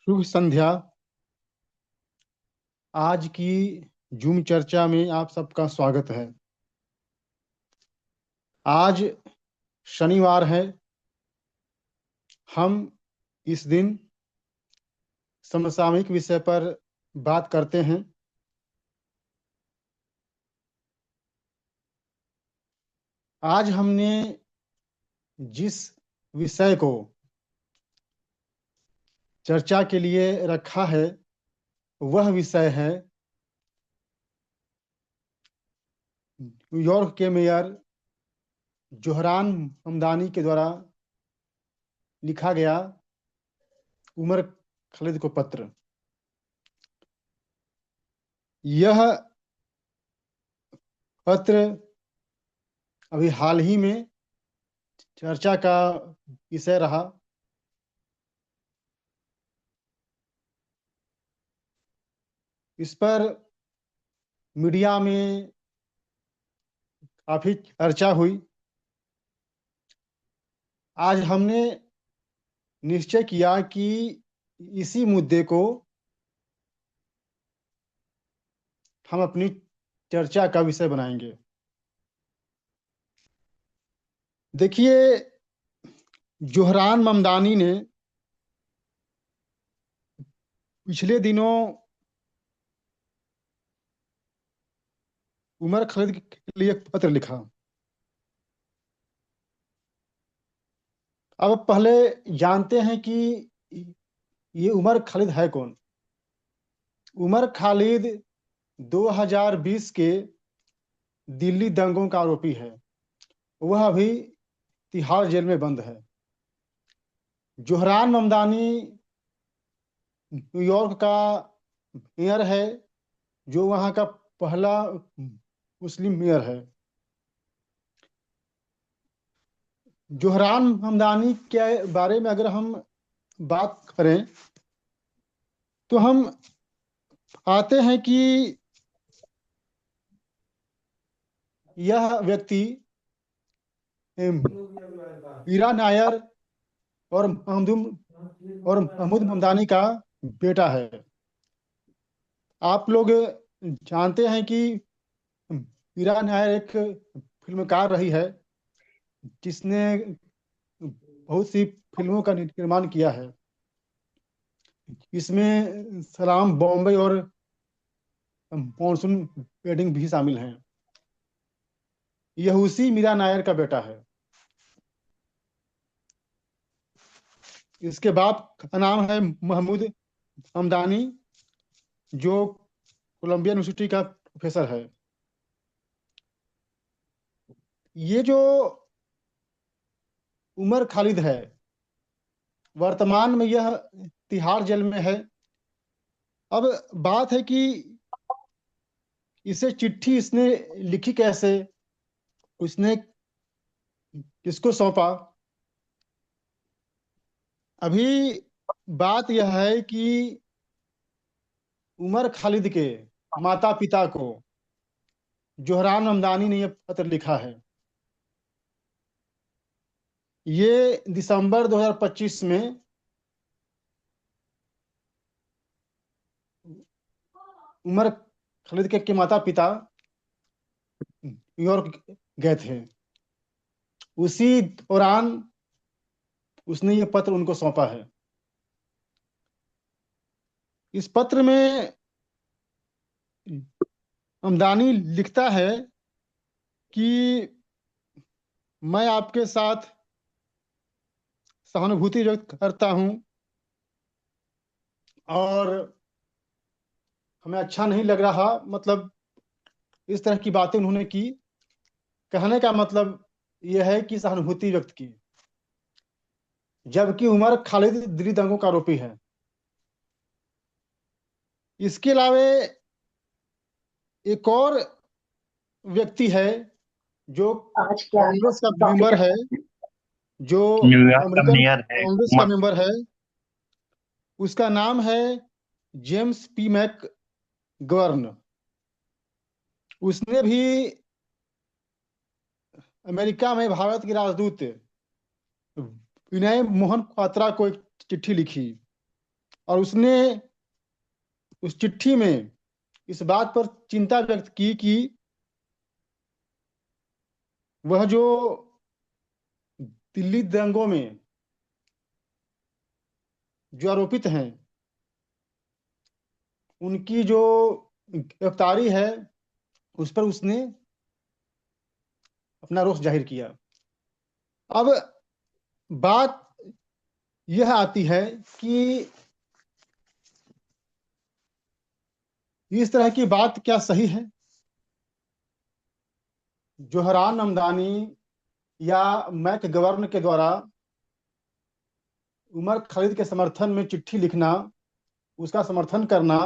शुभ संध्या। आज की जूम चर्चा में आप सबका स्वागत है। आज शनिवार है। हम इस दिन समसामयिक विषय पर बात करते हैं। आज हमने जिस विषय को चर्चा के लिए रखा है वह विषय है न्यूयॉर्क के मेयर जोहरान हमदानी के द्वारा लिखा गया उमर खालिद को पत्र। यह पत्र अभी हाल ही में चर्चा का विषय रहा। इस पर मीडिया में काफी चर्चा हुई। आज हमने निश्चय किया कि इसी मुद्दे को हम अपनी चर्चा का विषय बनाएंगे। देखिए, जोहरान ममदानी ने पिछले दिनों उमर खालिद के लिए एक पत्र लिखा। अब पहले जानते हैं कि ये उमर खालिद है कौन। उमर खालिद 2020 के दिल्ली दंगों का आरोपी है। वह अभी तिहाड़ जेल में बंद है। जोहरान ममदानी न्यूयॉर्क का मेयर है, जो वहाँ का पहला मुस्लिम मेयर है। जोहरान हमदानी के बारे में अगर हम बात करें तो हम आते हैं कि यह व्यक्ति मीरा नायर और महमूद हमदानी का बेटा है। आप लोग जानते हैं कि मीरा नायर एक फिल्मकार रही है, जिसने बहुत सी फिल्मों का निर्माण किया है। इसमें सलाम बॉम्बे और मॉनसून वेडिंग भी शामिल हैं। यह उसी मीरा नायर का बेटा है। इसके बाप का नाम है महमूद हमदानी, जो कोलंबिया यूनिवर्सिटी का प्रोफेसर है। ये जो उमर खालिद है, वर्तमान में यह तिहाड़ जेल में है। अब बात है कि इसे चिट्ठी इसने लिखी कैसे, उसने किसको सौंपा। अभी बात यह है कि उमर खालिद के माता पिता को जोहरान हमदानी ने यह पत्र लिखा है। ये दिसंबर 2025 में उमर खालिद के माता पिता न्यूयॉर्क गए थे। उसी दौरान उसने ये पत्र उनको सौंपा है। इस पत्र में हमदानी लिखता है कि मैं आपके साथ सहानुभूति व्यक्त करता हूं और हमें अच्छा नहीं लग रहा, मतलब इस तरह की बातें उन्होंने की। कहने का मतलब यह है कि सहानुभूति व्यक्त की, जबकि उमर खालिद दिल्ली दंगों का आरोपी है। इसके अलावा एक और व्यक्ति है जो आज क्या कांग्रेस का टॉपिक मेंबर है, रखा है? जो न्यूयॉर्क का अमेरिकन मेयर है कांग्रेस का मेंबर है। उसका नाम है जेम्स पी मैक गवर्न। उसने भी अमेरिका में भारत के राजदूत विनय मोहन क्वात्रा को एक चिट्ठी लिखी। और उसने उस चिट्ठी में इस बात पर चिंता व्यक्त की कि वह जो दिल्ली दंगों में जो आरोपित हैं उनकी जो गिरफ्तारी है उस पर उसने अपना रोष जाहिर किया। अब बात यह आती है कि इस तरह की बात क्या सही है? जोहरान ममदानी या मैक गवर्न के द्वारा उमर खालिद के समर्थन में चिट्ठी लिखना, उसका समर्थन करना,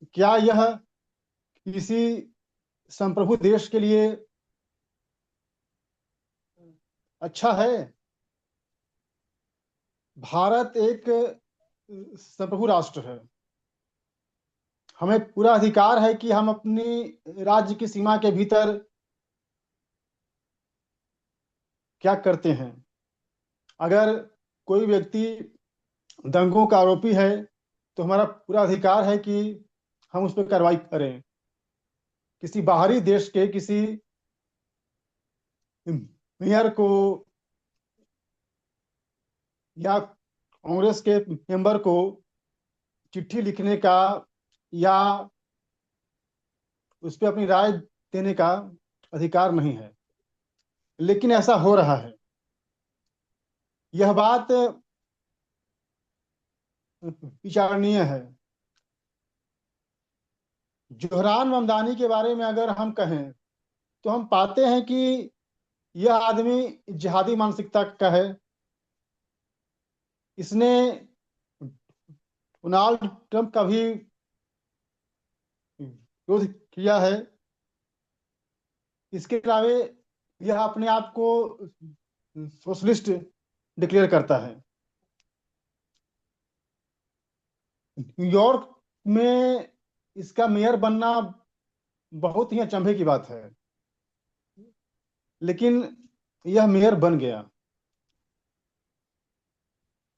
क्या यह किसी संप्रभु देश के लिए अच्छा है? भारत एक संप्रभु राष्ट्र है। हमें पूरा अधिकार है कि हम अपनी राज्य की सीमा के भीतर क्या करते हैं। अगर कोई व्यक्ति दंगों का आरोपी है तो हमारा पूरा अधिकार है कि हम उस पर कार्रवाई करें। किसी बाहरी देश के किसी मेयर को या कांग्रेस के मेंबर को चिट्ठी लिखने का या उस पर अपनी राय देने का अधिकार नहीं है, लेकिन ऐसा हो रहा है। यह बात विचारणीय है। जोहरान ममदानी के बारे में अगर हम कहें तो हम पाते हैं कि यह आदमी जिहादी मानसिकता का है। इसने डोनाल्ड ट्रंप का भी विरोध किया है। इसके अलावे यह अपने आप को सोशलिस्ट डिक्लेयर करता है। न्यूयॉर्क में इसका मेयर बनना बहुत ही अचंभे की बात है, लेकिन यह मेयर बन गया।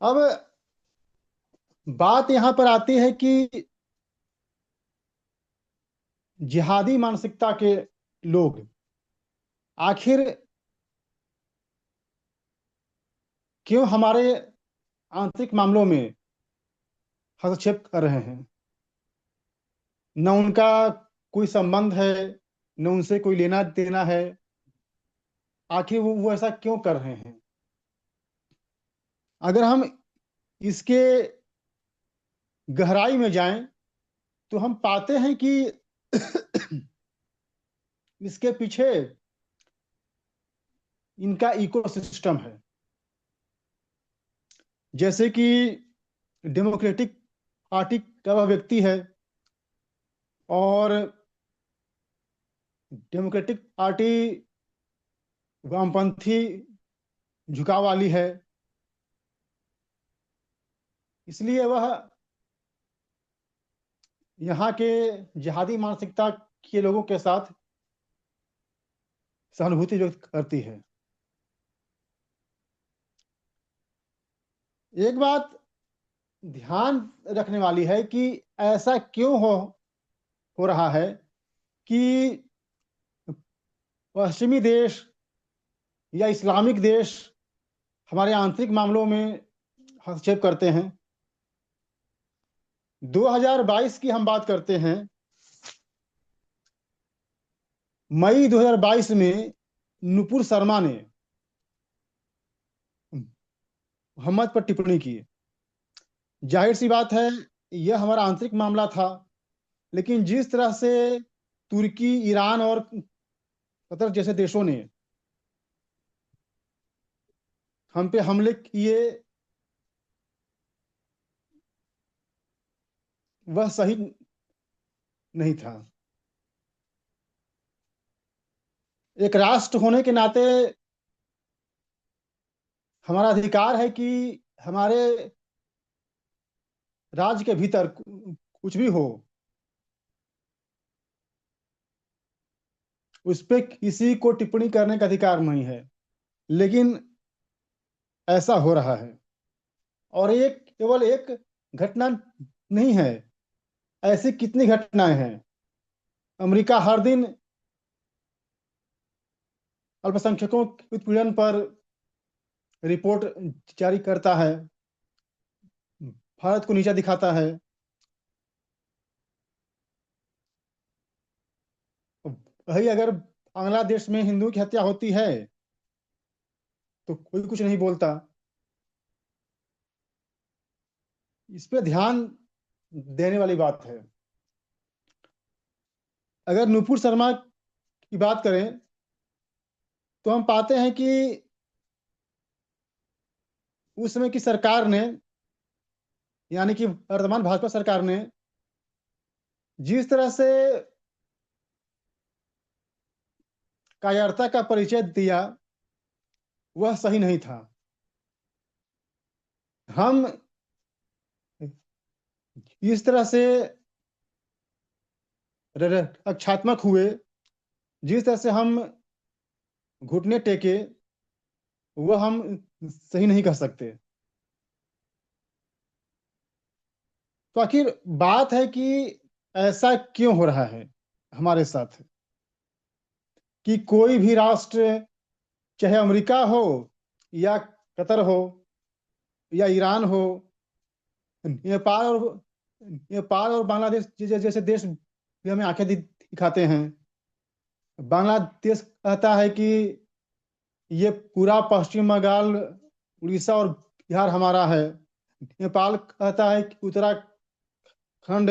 अब बात यहां पर आती है कि जिहादी मानसिकता के लोग आखिर क्यों हमारे आंतरिक मामलों में हस्तक्षेप कर रहे हैं? न उनका कोई संबंध है, न उनसे कोई लेना देना है। आखिर वो ऐसा क्यों कर रहे हैं? अगर हम इसके गहराई में जाएं तो हम पाते हैं कि इसके पीछे इनका इकोसिस्टम है। जैसे कि डेमोक्रेटिक पार्टी का वह व्यक्ति है और डेमोक्रेटिक पार्टी वामपंथी झुकाव वाली है, इसलिए वह यहाँ के जिहादी मानसिकता के लोगों के साथ सहानुभूति व्यक्त करती है। एक बात ध्यान रखने वाली है कि ऐसा क्यों हो रहा है कि पश्चिमी देश या इस्लामिक देश हमारे आंतरिक मामलों में हस्तक्षेप करते हैं। 2022 की हम बात करते हैं। मई 2022 में नुपुर शर्मा ने मोहम्मद पर टिप्पणी की। जाहिर सी बात है यह हमारा आंतरिक मामला था, लेकिन जिस तरह से तुर्की, ईरान और कतर जैसे देशों ने हम पे हमले किए वह सही नहीं था। एक राष्ट्र होने के नाते हमारा अधिकार है कि हमारे राज्य के भीतर कुछ भी हो उस पर किसी को टिप्पणी करने का अधिकार नहीं है, लेकिन ऐसा हो रहा है। और ये केवल एक घटना नहीं है, ऐसी कितनी घटनाएं हैं। अमेरिका हर दिन अल्पसंख्यकों के उत्पीड़न पर रिपोर्ट जारी करता है, भारत को नीचा दिखाता है। वही अगर बांग्लादेश में हिंदू की हत्या होती है तो कोई कुछ नहीं बोलता। इस पे ध्यान देने वाली बात है। अगर नुपुर शर्मा की बात करें तो हम पाते हैं कि उस समय की सरकार ने, यानी कि वर्तमान भाजपा सरकार ने जिस तरह से कायरता का परिचय दिया वह सही नहीं था। हम इस तरह से रक्षात्मक हुए, जिस तरह से हम घुटने टेके, वह हम सही नहीं कर सकते। तो आखिर बात है कि ऐसा क्यों हो रहा है हमारे साथ, कि कोई भी राष्ट्र, चाहे अमेरिका हो या कतर हो या ईरान हो, नेपाल और बांग्लादेश जैसे देश भी हमें आंखें दिखाते हैं। बांग्लादेश कहता है कि ये पूरा पश्चिम बंगाल, उड़ीसा और बिहार हमारा है। नेपाल कहता है कि उत्तराखंड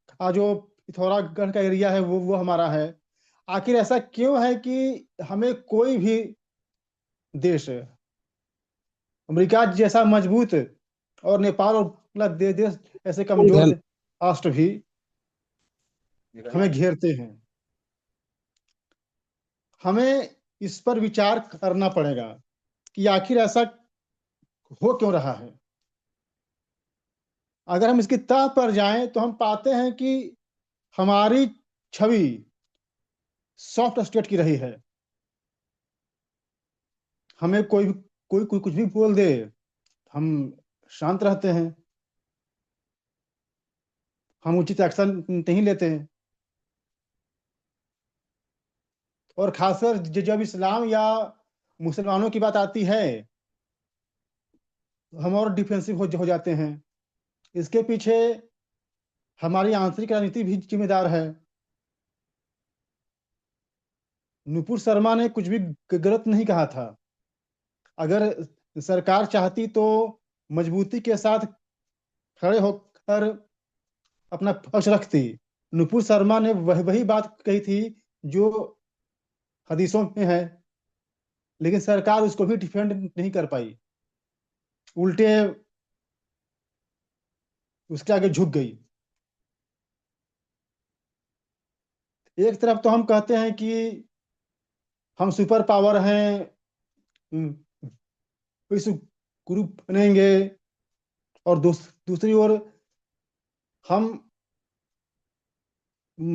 का जो पिथौरागढ़ का एरिया है वो हमारा है। आखिर ऐसा क्यों है कि हमें कोई भी देश, अमेरिका जैसा मजबूत और नेपाल और बांग्लादेश ऐसे कमजोर राष्ट्र भी हमें घेरते हैं। हमें इस पर विचार करना पड़ेगा कि आखिर ऐसा हो क्यों रहा है। अगर हम इसकी तह पर जाएं तो हम पाते हैं कि हमारी छवि सॉफ्ट स्टेट की रही है। हमें कोई कुछ भी बोल दे, हम शांत रहते हैं, हम उचित एक्शन नहीं लेते हैं। और खासकर जब इस्लाम या मुसलमानों की बात आती है तो हम और डिफेंसिव हो जाते हैं। इसके पीछे हमारी आंतरिक राजनीति भी जिम्मेदार है। नुपुर शर्मा ने कुछ भी गलत नहीं कहा था। अगर सरकार चाहती तो मजबूती के साथ खड़े होकर अपना पक्ष रखती। नुपुर शर्मा ने वही बात कही थी जो हदीसों में है, लेकिन सरकार उसको भी डिफेंड नहीं कर पाई, उल्टे उसके आगे झुक गई। एक तरफ तो हम कहते हैं कि हम सुपर पावर हैं, विश्व गुरु बनेंगे, और दूसरी ओर हम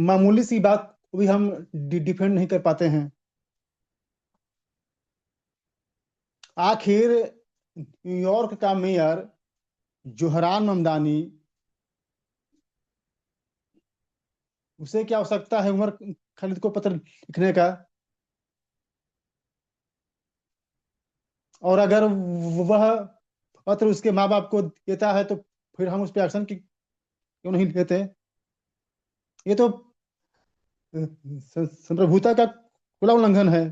मामूली सी बात को भी हम डिफेंड नहीं कर पाते हैं। आखिर न्यूयॉर्क का मेयर जोहरान ममदानी, उसे क्या आवश्यकता है उमर खालिद को पत्र लिखने का। और अगर वह पत्र उसके माँ बाप को देता है तो फिर हम उस पर एक्शन क्यों नहीं लेते। ये तो संप्रभुता का खुला उल्लंघन है।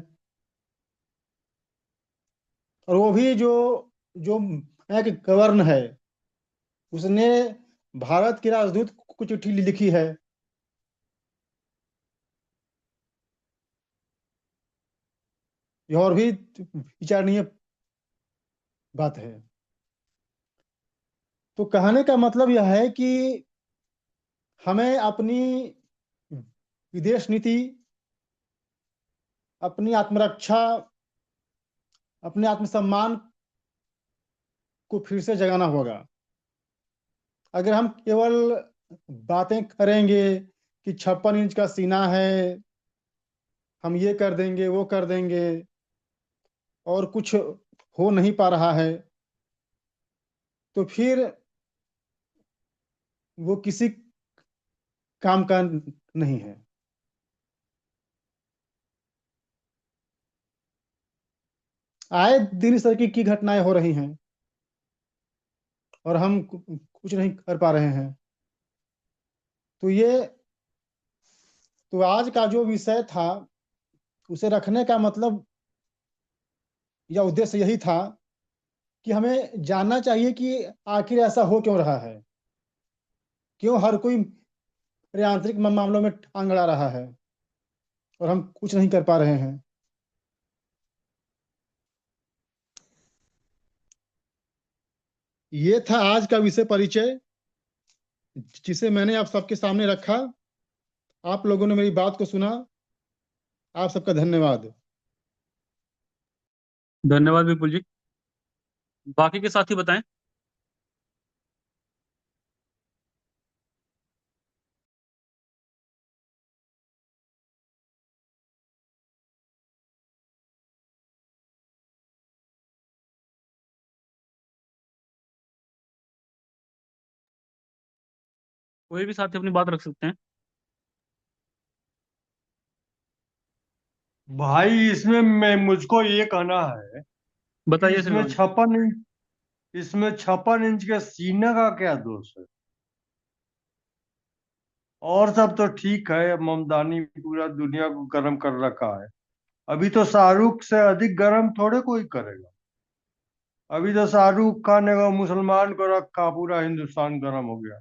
और वो भी जो जो एक गवर्न है, उसने भारत के राजदूत को चिट्ठी लिखी है। यह और भी विचारणीय बात है। तो कहने का मतलब यह है कि हमें अपनी विदेश नीति, अपनी आत्मरक्षा, अपने आत्मसम्मान को फिर से जगाना होगा। अगर हम केवल बातें करेंगे कि 56 इंच का सीना है, हम ये कर देंगे वो कर देंगे, और कुछ हो नहीं पा रहा है, तो फिर वो किसी काम का नहीं है। आए दिन इस तरह की घटनाएं हो रही हैं और हम कुछ नहीं कर पा रहे हैं। तो ये तो आज का जो विषय था उसे रखने का मतलब या उद्देश्य यही था कि हमें जानना चाहिए कि आखिर ऐसा हो क्यों रहा है, क्यों हर कोई यांत्रिक मामलों में टांग अड़ा रहा है और हम कुछ नहीं कर पा रहे हैं। ये था आज का विषय परिचय, जिसे मैंने आप सबके सामने रखा। आप लोगों ने मेरी बात को सुना। आप सबका धन्यवाद। धन्यवाद विपुल जी। बाकी के साथी बताएं। कोई भी साथी अपनी बात रख सकते हैं। भाई इसमें मैं मुझको ये कहना है कि बताइए श्रीमान। इसमें 56 इंच के सीने का क्या दोष है? और सब तो ठीक है, ममदानी पूरा दुनिया को गर्म कर रखा है। अभी तो शाहरुख से अधिक गर्म थोड़े कोई करेगा। अभी तो शाहरुख खान ने वो मुसलमान को रखा, पूरा हिंदुस्तान गर्म हो गया।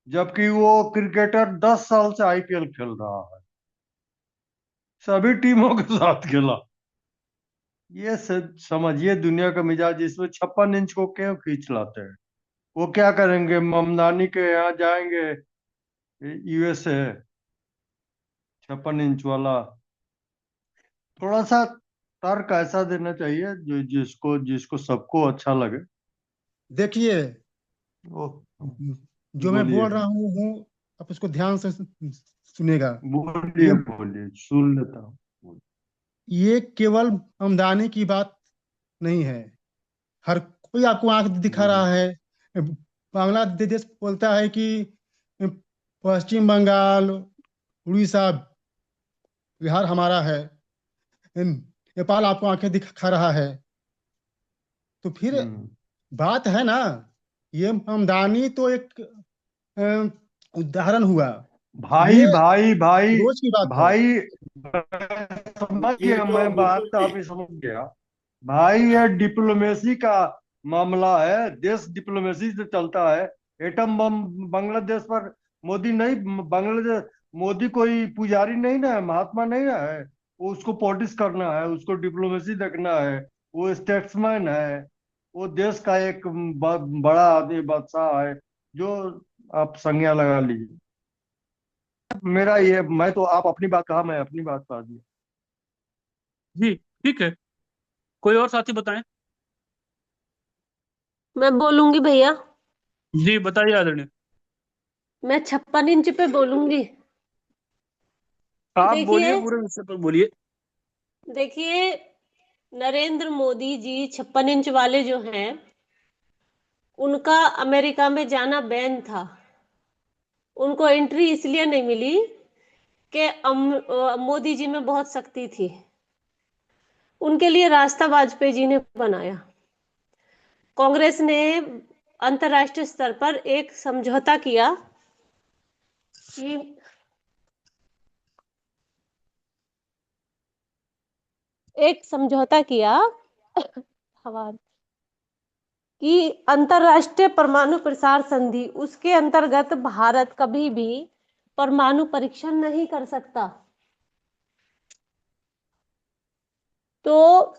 जबकि वो क्रिकेटर 10 साल से आईपीएल खेल रहा है, सभी टीमों के साथ खेला। ये समझिए दुनिया का मिजाज। इसमें 56 इंच को क्यों खींच लाते हैं? वो क्या करेंगे? ममदानी के यहाँ जाएंगे, यूएसए, 56 इंच वाला। थोड़ा सा तर्क ऐसा देना चाहिए जो जिसको जिसको सबको अच्छा लगे। देखिए, वो जो मैं बोलिए, बोल रहा हूँ आप उसको ध्यान से सुनेगा। बोलिए, ये बोलिए, सुन लेता हूँ। ये केवल आमदनी की बात नहीं है। हर कोई आपको आंख दिखा बोलिए। रहा है। बांग्लादेश बोलता है कि पश्चिम बंगाल, उड़ीसा, बिहार हमारा है। नेपाल आपको आंखें दिखा रहा है। तो फिर हम्म। बात है ना, ये आमदनी तो एक उदाहरण हुआ। भाई, ये भाई, भाई, रोज की बात है। भाई, मैं समझ गया, मैं बात तो आपकी समझ गया। भाई ये डिप्लोमेसी का मामला है, देश डिप्लोमेसी से चलता है। एटम बम बांग्लादेश पर मोदी नहीं, बांग्लादेश, मोदी कोई पुजारी नहीं ना है, महात्मा नहीं ना है। वो उसको पॉलिटिक्स करना है, उसको डिप्लोमेसी देखना है। वो स्टेट्समैन है। वो देश का एक बड़ा आदमी, बादशाह है, जो आप संज्ञा लगा लीजिए। मेरा ये, मैं तो, आप अपनी बात कहा, मैं अपनी बात कहा दी। जी ठीक है। कोई और साथी बताएं। मैं बोलूंगी भैया। जी बताइए आदरणीय। मैं 56 इंच पे बोलूंगी। आप बोलिए, देखिए, पूरे विषय पर बोलिए। देखिए, नरेंद्र मोदी जी 56 इंच वाले जो हैं, उनका अमेरिका में जाना बैन था। उनको एंट्री इसलिए नहीं मिली कि मोदी जी में बहुत शक्ति थी। उनके लिए रास्ता वाजपेयी जी ने बनाया। कांग्रेस ने अंतर्राष्ट्रीय स्तर पर एक समझौता किया कि एक समझौता किया हवा कि अंतरराष्ट्रीय परमाणु प्रसार संधि, उसके अंतर्गत भारत कभी भी परमाणु परीक्षण नहीं कर सकता। तो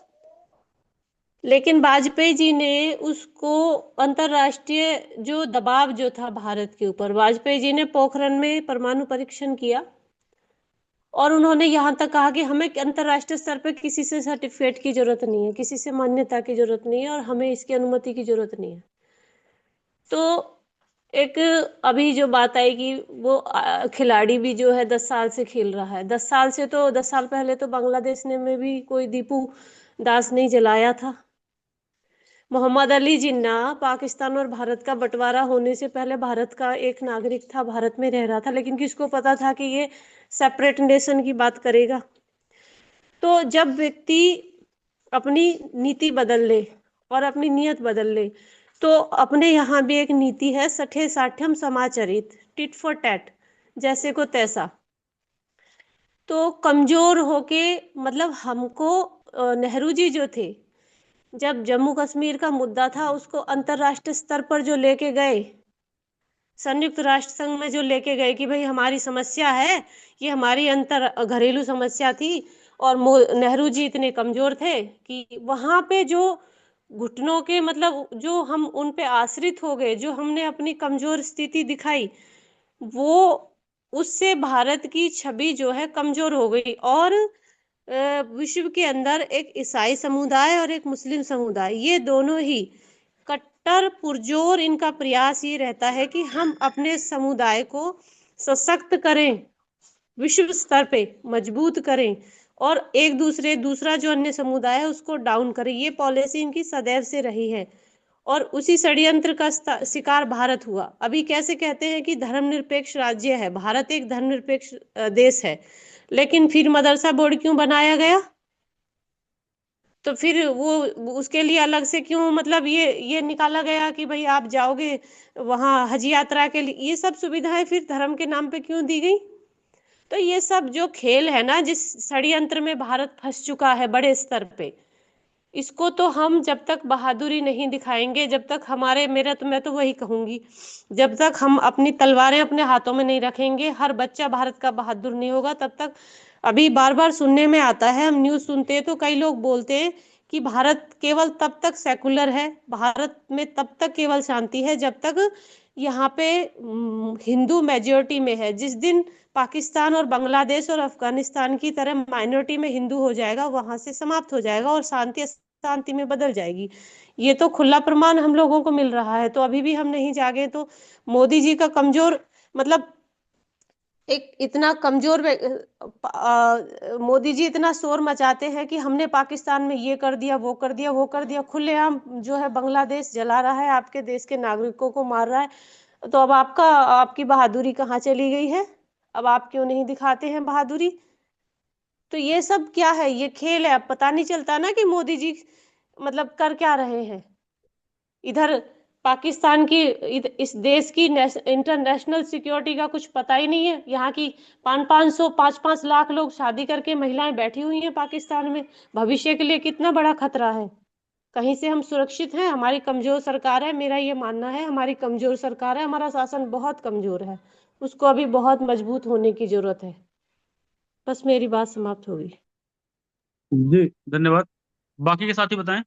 लेकिन वाजपेयी जी ने उसको, अंतरराष्ट्रीय जो दबाव जो था भारत के ऊपर, वाजपेयी जी ने पोखरण में परमाणु परीक्षण किया और उन्होंने यहां तक कहा कि हमें अंतरराष्ट्रीय स्तर पर किसी से सर्टिफिकेट की जरूरत नहीं है, किसी से मान्यता की जरूरत नहीं है और हमें इसकी अनुमति की जरूरत नहीं है। तो एक अभी जो बात आएगी, वो खिलाड़ी भी जो है 10 साल से खेल रहा है। 10 साल से, तो 10 साल पहले तो बांग्लादेश ने में भी कोई दीपू दास नहीं जलाया था। मोहम्मद अली जिन्ना पाकिस्तान और भारत का बंटवारा होने से पहले भारत का एक नागरिक था, भारत में रह रहा था, लेकिन किसको पता था कि ये सेपरेट नेशन की बात करेगा। तो जब व्यक्ति अपनी नीति बदल ले और अपनी नियत बदल ले, तो अपने यहाँ भी एक नीति है, सठे साठ्यम समाचरित, टिट फॉर टैट, जैसे को तैसा। तो कमजोर होके मतलब हमको नेहरू जी जो थे, जब जम्मू कश्मीर का मुद्दा था उसको अंतरराष्ट्रीय स्तर पर जो लेके गए, संयुक्त राष्ट्र संघ में जो लेके गए कि भाई हमारी समस्या है, ये हमारी अंतर घरेलू समस्या थी, और नेहरू जी इतने कमजोर थे कि वहां पे जो घुटनों के मतलब जो हम उन पे आश्रित हो गए, जो हमने अपनी कमजोर स्थिति दिखाई, वो उससे भारत की छवि जो है कमजोर हो गई। और विश्व के अंदर एक ईसाई समुदाय और एक मुस्लिम समुदाय, ये दोनों ही कट्टर पुरजोर, इनका प्रयास ये रहता है कि हम अपने समुदाय को सशक्त करें, विश्व स्तर पे मजबूत करें, और एक दूसरा जो अन्य समुदाय है उसको डाउन करें। ये पॉलिसी इनकी सदैव से रही है, और उसी षड्यंत्र का शिकार भारत हुआ। अभी कैसे कहते हैं कि धर्मनिरपेक्ष राज्य है भारत, एक धर्मनिरपेक्ष देश है, लेकिन फिर मदरसा बोर्ड क्यों बनाया गया? तो फिर वो उसके लिए अलग से क्यों मतलब ये निकाला गया कि भाई आप जाओगे वहां हज यात्रा के लिए, ये सब सुविधाएं फिर धर्म के नाम पे क्यों दी गई? तो ये सब जो खेल है ना, जिस षड्यंत्र में भारत फंस चुका है बड़े स्तर पे, इसको तो हम जब तक बहादुरी नहीं दिखाएंगे, जब तक हमारे मेरा तो मैं तो वही कहूंगी, जब तक हम अपनी तलवारें अपने हाथों में नहीं रखेंगे, हर बच्चा भारत का बहादुर नहीं होगा, तब तक। अभी बार बार सुनने में आता है, हम न्यूज़ सुनते हैं तो कई लोग बोलते हैं कि भारत केवल तब तक सेकुलर है, भारत में तब तक केवल शांति है जब तक यहाँ पे हिंदू मेजोरिटी में है। जिस दिन पाकिस्तान और बांग्लादेश और अफगानिस्तान की तरह माइनॉरिटी में हिंदू हो जाएगा, वहां से समाप्त हो जाएगा और शांति शांति में बदल जाएगी। ये तो खुला प्रमाण हम लोगों को मिल रहा है, तो अभी भी हम नहीं जागे तो मोदी जी का कमजोर मतलब एक इतना कमजोर मोदी जी इतना शोर मचाते हैं कि हमने पाकिस्तान में ये कर दिया, वो कर दिया, वो कर दिया, खुलेआम जो है बांग्लादेश जला रहा है, आपके देश के नागरिकों को मार रहा है। तो अब आपकी बहादुरी कहाँ चली गई है? अब आप क्यों नहीं दिखाते हैं बहादुरी? तो ये सब क्या है? ये खेल है। अब पता नहीं चलता ना कि मोदी जी मतलब कर क्या रहे हैं। इधर पाकिस्तान की इस देश की इंटरनेशनल सिक्योरिटी का कुछ पता ही नहीं है। यहाँ की 5-5 लाख लोग शादी करके महिलाएं बैठी हुई हैं पाकिस्तान में। भविष्य के लिए कितना बड़ा खतरा है। कहीं से हम सुरक्षित हैं? हमारी कमजोर सरकार है, मेरा ये मानना है, हमारी कमजोर सरकार है, हमारा शासन बहुत कमजोर है, उसको अभी बहुत मजबूत होने की जरूरत है। बस मेरी बात समाप्त होगी। जी धन्यवाद। बाकी के साथी बताएं।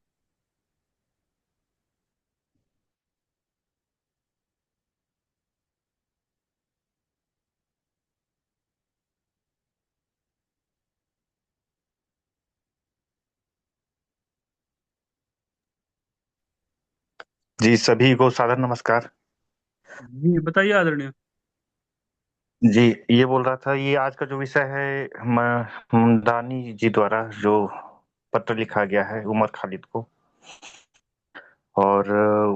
जी, सभी को सादर नमस्कार। जी बताइए आदरणीय। जी, ये बोल रहा था, ये आज का जो विषय है, दानी जी द्वारा जो पत्र लिखा गया है उमर खालिद को, और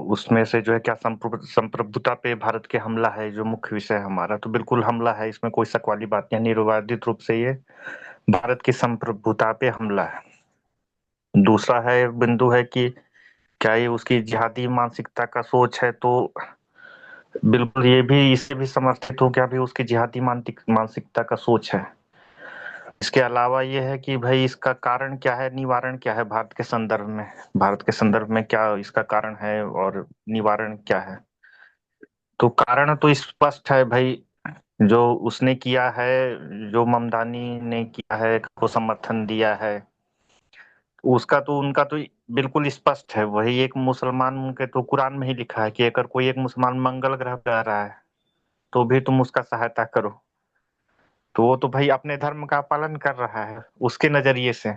उसमें से जो है क्या संप्रभुता पे भारत के हमला है जो मुख्य विषय है हमारा, तो बिल्कुल हमला है, इसमें कोई शक वाली बात नहीं। निर्विवादित रूप से ये भारत की संप्रभुता पे हमला है। दूसरा है बिंदु है कि क्या ये उसकी जिहादी मानसिकता का सोच है, तो बिल्कुल ये भी इससे भी समर्थित हो, क्या भी उसकी जिहादी मानसिकता का सोच है। इसके अलावा ये है कि भाई इसका कारण क्या है, निवारण क्या है भारत के संदर्भ में, भारत के संदर्भ में क्या इसका कारण है और निवारण क्या है। तो कारण तो स्पष्ट है भाई, जो उसने किया है, जो ममदानी ने किया है, को समर्थन दिया है, उसका तो उनका तो बिल्कुल स्पष्ट है। वही एक मुसलमान के तो कुरान में ही लिखा है कि अगर कोई एक मुसलमान मंगल ग्रह पे आ रहा है तो भी तुम उसका सहायता करो। तो वो तो भाई अपने धर्म का पालन कर रहा है उसके नजरिए से।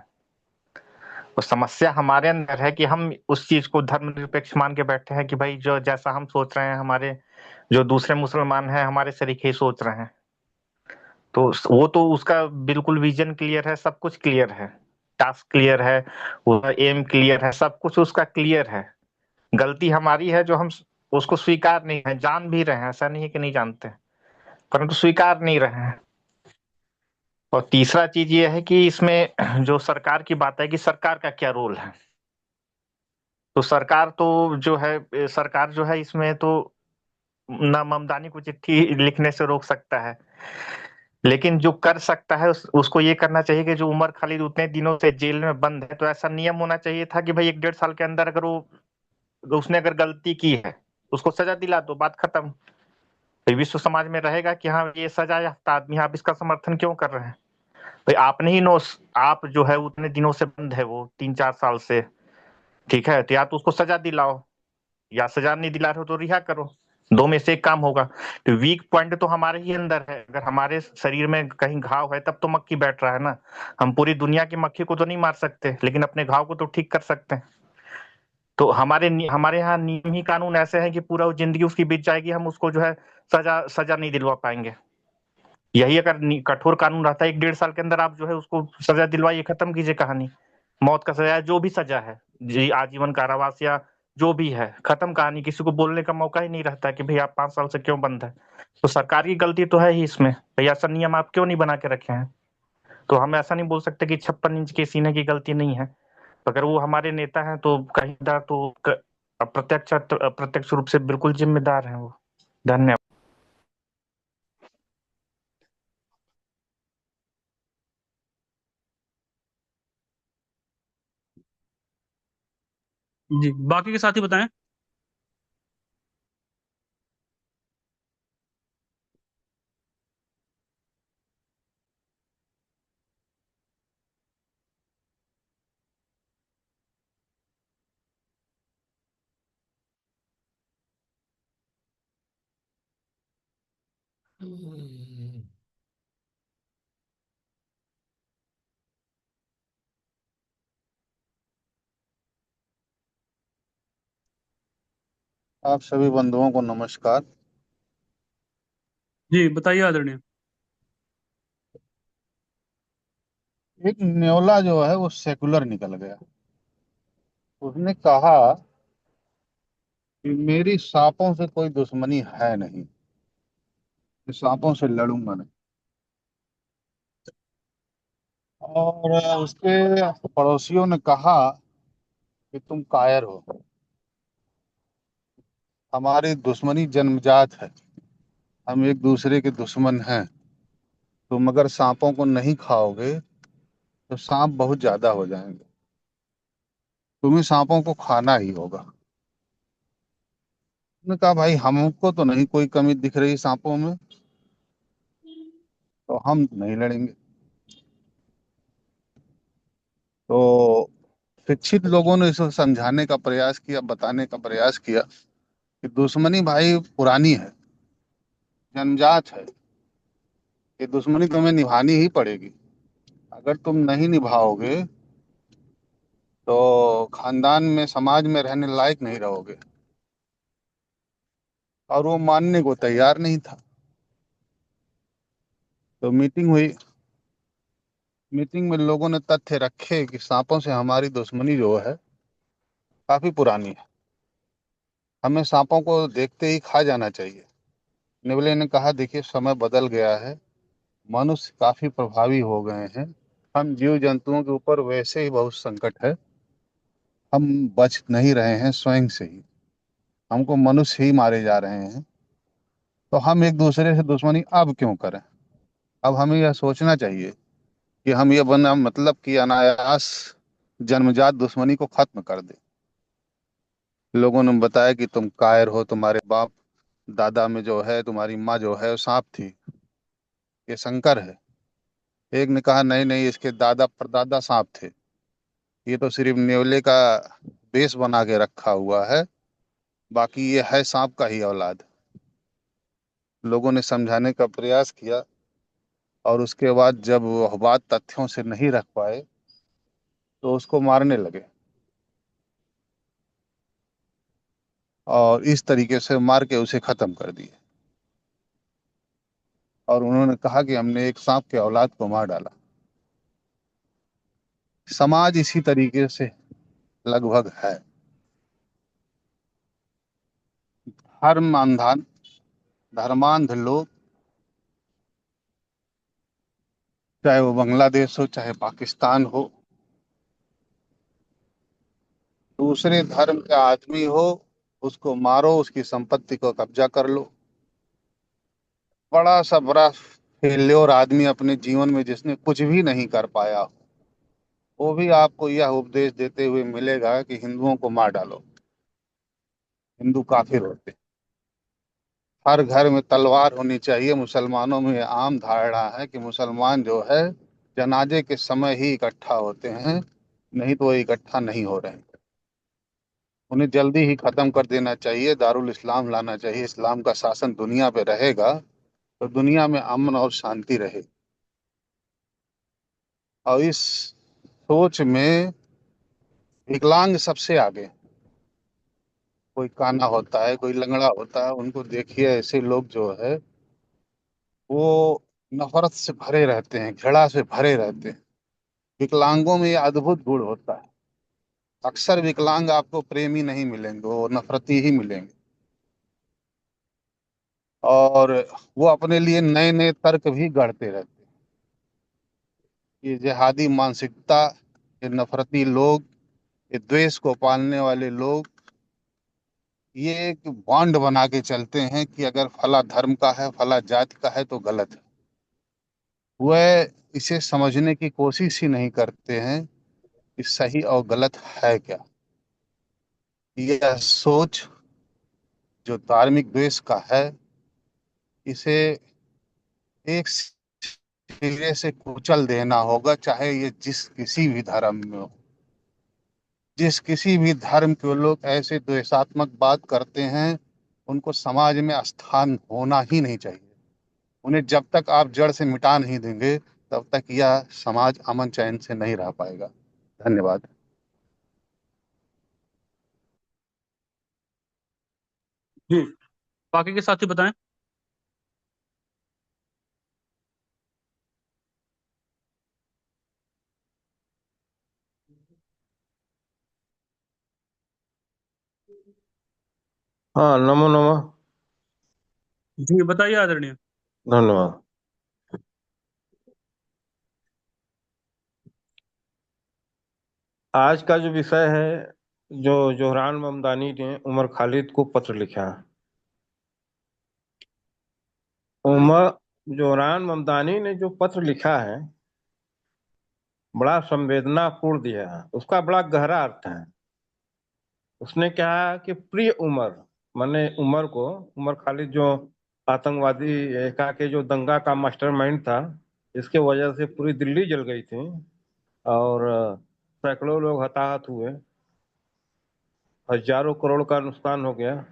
तो समस्या हमारे अंदर है कि हम उस चीज को धर्मनिरपेक्ष मान के बैठे हैं कि भाई जो जैसा हम सोच रहे हैं, हमारे जो दूसरे मुसलमान हैं हमारे सरीखे ही सोच रहे हैं। तो वो तो उसका बिल्कुल विजन क्लियर है, सब कुछ क्लियर है, टास्क क्लियर है, वो एम क्लियर है, सब कुछ उसका क्लियर है। गलती हमारी है जो हम उसको स्वीकार नहीं है, जान भी रहे हैं, ऐसा नहीं है कि नहीं जानते, परंतु स्वीकार नहीं रहे हैं। और तीसरा चीज ये है कि इसमें जो सरकार की बात है कि सरकार का क्या रोल है। तो सरकार तो जो है, सरकार जो है इसमें तो ना ममदानी को चिट्ठी लिखने से रोक सकता है, लेकिन जो कर सकता है उसको ये करना चाहिए कि जो उमर खालिद उतने दिनों से जेल में बंद है, तो ऐसा नियम होना चाहिए था कि भाई 1 डेढ़ साल के अंदर अगर वो उसने अगर गलती की है उसको सजा दिला दो, बात खत्म। भाई विश्व समाज में रहेगा कि हाँ ये सजा याफ्ता आदमी है, आप इसका समर्थन क्यों कर रहे हैं। भाई आपने ही नो, आप जो है उतने दिनों से बंद है वो 3 4 साल से, ठीक है, तो या तो उसको सजा दिलाओ, या सजा नहीं दिला रहे हो तो रिहा करो, दो में से एक काम होगा। तो वीक पॉइंट तो हमारे ही अंदर है, अगर हमारे शरीर में कहीं घाव है तब तो मक्खी बैठ रहा है ना। हम पूरी दुनिया की मक्खी को तो नहीं मार सकते, लेकिन अपने घाव को तो ठीक कर सकते हैं। तो हमारे यहाँ नियम ही कानून ऐसे हैं कि पूरा जिंदगी उसकी बीत जाएगी, हम उसको जो है सजा सजा नहीं दिलवा पाएंगे। यही अगर कठोर कानून रहता है 1 डेढ़ साल के अंदर आप जो है उसको सजा दिलवाइए, खत्म कीजिए कहानी। मौत का सजा, जो भी सजा है जी, आजीवन कारावास या जो भी है, खत्म कहानी। किसी को बोलने का मौका ही नहीं रहता कि भाई आप 5 साल से क्यों बंद है। तो सरकार की गलती तो है ही इसमें, भाई ऐसा नियम आप क्यों नहीं बना के रखे हैं। तो हम ऐसा नहीं बोल सकते कि 56 इंच के सीने की गलती नहीं है। अगर वो हमारे नेता हैं तो कहीं तो अप्रत्यक्ष अप्रत्यक्ष रूप से बिल्कुल जिम्मेदार हैं वो। धन्यवाद। जी, बाकी के साथी बताएं। आप सभी बंधुओं को नमस्कार। जी बताइए आदरणीय। एक न्योला जो है वो सेकुलर निकल गया। उसने कहा कि मेरी सांपों से कोई दुश्मनी है नहीं, मैं सांपों से लड़ूंगा नहीं। और उसके पड़ोसियों ने कहा कि तुम कायर हो, हमारी दुश्मनी जन्मजात है, हम एक दूसरे के दुश्मन हैं। तुम अगर सांपों को नहीं खाओगे तो सांप बहुत ज्यादा हो जाएंगे, तुम्हें सांपों को खाना ही होगा। उसने कहा भाई हमको तो नहीं कोई कमी दिख रही सांपों में, तो हम नहीं लड़ेंगे। तो शिक्षित लोगों ने इसको समझाने का प्रयास किया, बताने का प्रयास किया कि दुश्मनी भाई पुरानी है, जन्मजात है, ये दुश्मनी तुम्हें निभानी ही पड़ेगी। अगर तुम नहीं निभाओगे तो खानदान में समाज में रहने लायक नहीं रहोगे। और वो मानने को तैयार नहीं था। तो मीटिंग हुई, मीटिंग में लोगों ने तथ्य रखे कि सांपों से हमारी दुश्मनी जो है काफी पुरानी है, हमें सांपों को देखते ही खा जाना चाहिए। निवले ने कहा देखिए समय बदल गया है, मनुष्य काफी प्रभावी हो गए हैं, हम जीव जंतुओं के ऊपर वैसे ही बहुत संकट है, हम बच नहीं रहे हैं स्वयं से ही, हमको मनुष्य ही मारे जा रहे हैं। तो हम एक दूसरे से दुश्मनी अब क्यों करें। अब हमें यह सोचना चाहिए कि हम ये बना मतलब कि अनायास जन्मजात दुश्मनी को खत्म कर दें। लोगों ने बताया कि तुम कायर हो, तुम्हारे बाप दादा में जो है, तुम्हारी माँ जो है वो सांप थी, ये शंकर है। एक ने कहा नहीं नहीं, इसके दादा परदादा सांप थे, ये तो सिर्फ नेवले का बेस बना के रखा हुआ है, बाकी ये है सांप का ही औलाद। लोगों ने समझाने का प्रयास किया और उसके बाद जब वह बात तथ्यों से नहीं रख पाए तो उसको मारने लगे। और इस तरीके से मार के उसे खत्म कर दिए। और उन्होंने कहा कि हमने एक सांप के औलाद को मार डाला। समाज इसी तरीके से लगभग है। धर्मांध लोग, चाहे वो बांग्लादेश हो चाहे पाकिस्तान हो, दूसरे धर्म का आदमी हो उसको मारो, उसकी संपत्ति को कब्जा कर लो। बड़ा फेल्योर आदमी अपने जीवन में जिसने कुछ भी नहीं कर पाया, वो भी आपको यह उपदेश देते हुए मिलेगा कि हिंदुओं को मार डालो, हिंदू काफिर होते हैं। हर घर में तलवार होनी चाहिए। मुसलमानों में ये आम धारणा है कि मुसलमान जो है जनाजे के समय ही इकट्ठा होते हैं, नहीं तो वो इकट्ठा नहीं हो रहे हैं। उन्हें जल्दी ही खत्म कर देना चाहिए, दारुल इस्लाम लाना चाहिए। इस्लाम का शासन दुनिया पे रहेगा तो दुनिया में अमन और शांति रहे। और इस सोच में विकलांग सबसे आगे। कोई काना होता है, कोई लंगड़ा होता है, उनको देखिए, ऐसे लोग जो है वो नफरत से भरे रहते हैं, घृणा से भरे रहते हैं। विकलांगों में ये अद्भुत गुण होता है। अक्सर विकलांग आपको प्रेमी नहीं मिलेंगे, वो नफरती ही मिलेंगे। और वो अपने लिए नए नए तर्क भी गढ़ते रहते हैं। ये जिहादी मानसिकता, ये नफरती लोग, ये द्वेष को पालने वाले लोग, ये एक बॉन्ड बना के चलते हैं कि अगर फला धर्म का है, फला जाति का है तो गलत है। वह इसे समझने की कोशिश ही नहीं करते हैं कि सही और गलत है क्या। यह सोच जो धार्मिक द्वेष का है, इसे एक सिरे से कुचल देना होगा, चाहे ये जिस किसी भी धर्म में हो। जिस किसी भी धर्म के लोग ऐसे द्वेषात्मक बात करते हैं, उनको समाज में स्थान होना ही नहीं चाहिए। उन्हें जब तक आप जड़ से मिटा नहीं देंगे, तब तक यह समाज अमन चैन से नहीं रह पाएगा। धन्यवाद। जी, बाकी के साथी बताएं। हाँ, नमो नमः। जी बताइए आदरणीय। धन्यवाद। आज का जो विषय है, जो जोहरान ममदानी ने उमर खालिद को पत्र लिखा। जोहरान ममदानी ने जो पत्र लिखा है बड़ा संवेदनापूर्ण दिया है, उसका बड़ा गहरा अर्थ है। उसने कहा कि प्रिय उमर, माने उमर खालिद जो आतंकवादी का के जो दंगा का मास्टरमाइंड था, इसके वजह से पूरी दिल्ली जल गई थी और सैकड़ों लोग हताहत हुए, हजारों करोड़ का नुकसान हो गया।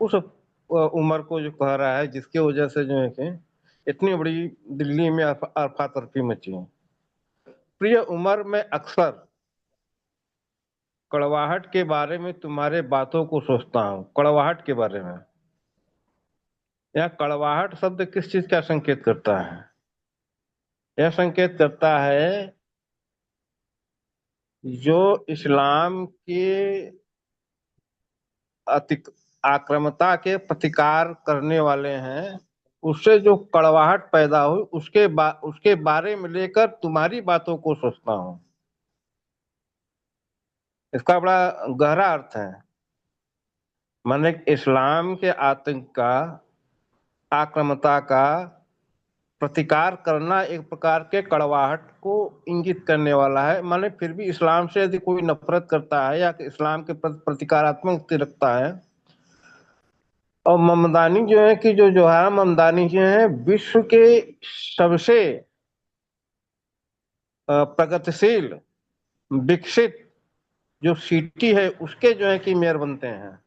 उस उमर को जो कह रहा है, जिसकी वजह से जो है कि इतनी बड़ी दिल्ली में अफरा तफरी मची है। प्रिय उमर, मैं अक्सर कड़वाहट के बारे में तुम्हारे बातों को सोचता हूँ। कड़वाहट के बारे में, यह कड़वाहट शब्द किस चीज का संकेत करता है? यह संकेत करता है जो इस्लाम के आक्रामकता के प्रतिकार करने वाले हैं, उससे जो कड़वाहट पैदा हुई, उसके बारे में लेकर तुम्हारी बातों को सोचता हूँ। इसका बड़ा गहरा अर्थ है। माने इस्लाम के आतंक का, आक्रामकता का प्रतिकार करना एक प्रकार के कड़वाहट को इंगित करने वाला है। माने फिर भी इस्लाम से यदि कोई नफरत करता है या इस्लाम के प्रति प्रतिकारात्मक स्थिति रखता है। और ममदानी जो है कि जो है ममदानी जो है विश्व के सबसे प्रगतिशील विकसित जो सिटी है उसके जो है कि मेयर बनते हैं।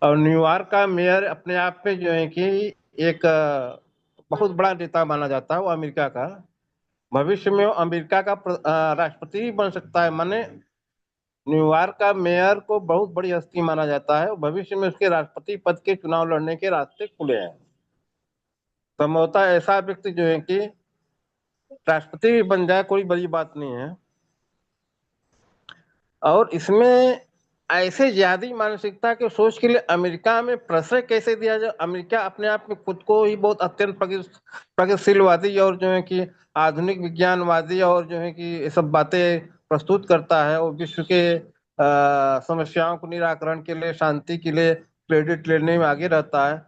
और न्यूयॉर्क का मेयर अपने आप में जो है कि एक बहुत बड़ा नेता माना जाता है। वो अमेरिका का, भविष्य में वो अमेरिका का राष्ट्रपति भी बन सकता है। माने न्यूयॉर्क का मेयर को बहुत बड़ी हस्ती माना जाता है। भविष्य में उसके राष्ट्रपति पद के चुनाव लड़ने के रास्ते खुले हैं। संभवतः ऐसा व्यक्ति जो है कि राष्ट्रपति भी बन जाए, कोई बड़ी बात नहीं है। और इसमें ऐसे जिहादी मानसिकता के सोच के लिए अमेरिका में प्रश्रय कैसे दिया जाए? अमेरिका अपने आप में खुद को ही बहुत अत्यंत प्रगतिशीलवादी और जो है कि आधुनिक विज्ञानवादी और जो है कि ये सब बातें प्रस्तुत करता है और विश्व के समस्याओं को निराकरण के लिए, शांति के लिए क्रेडिट लेने में आगे रहता है।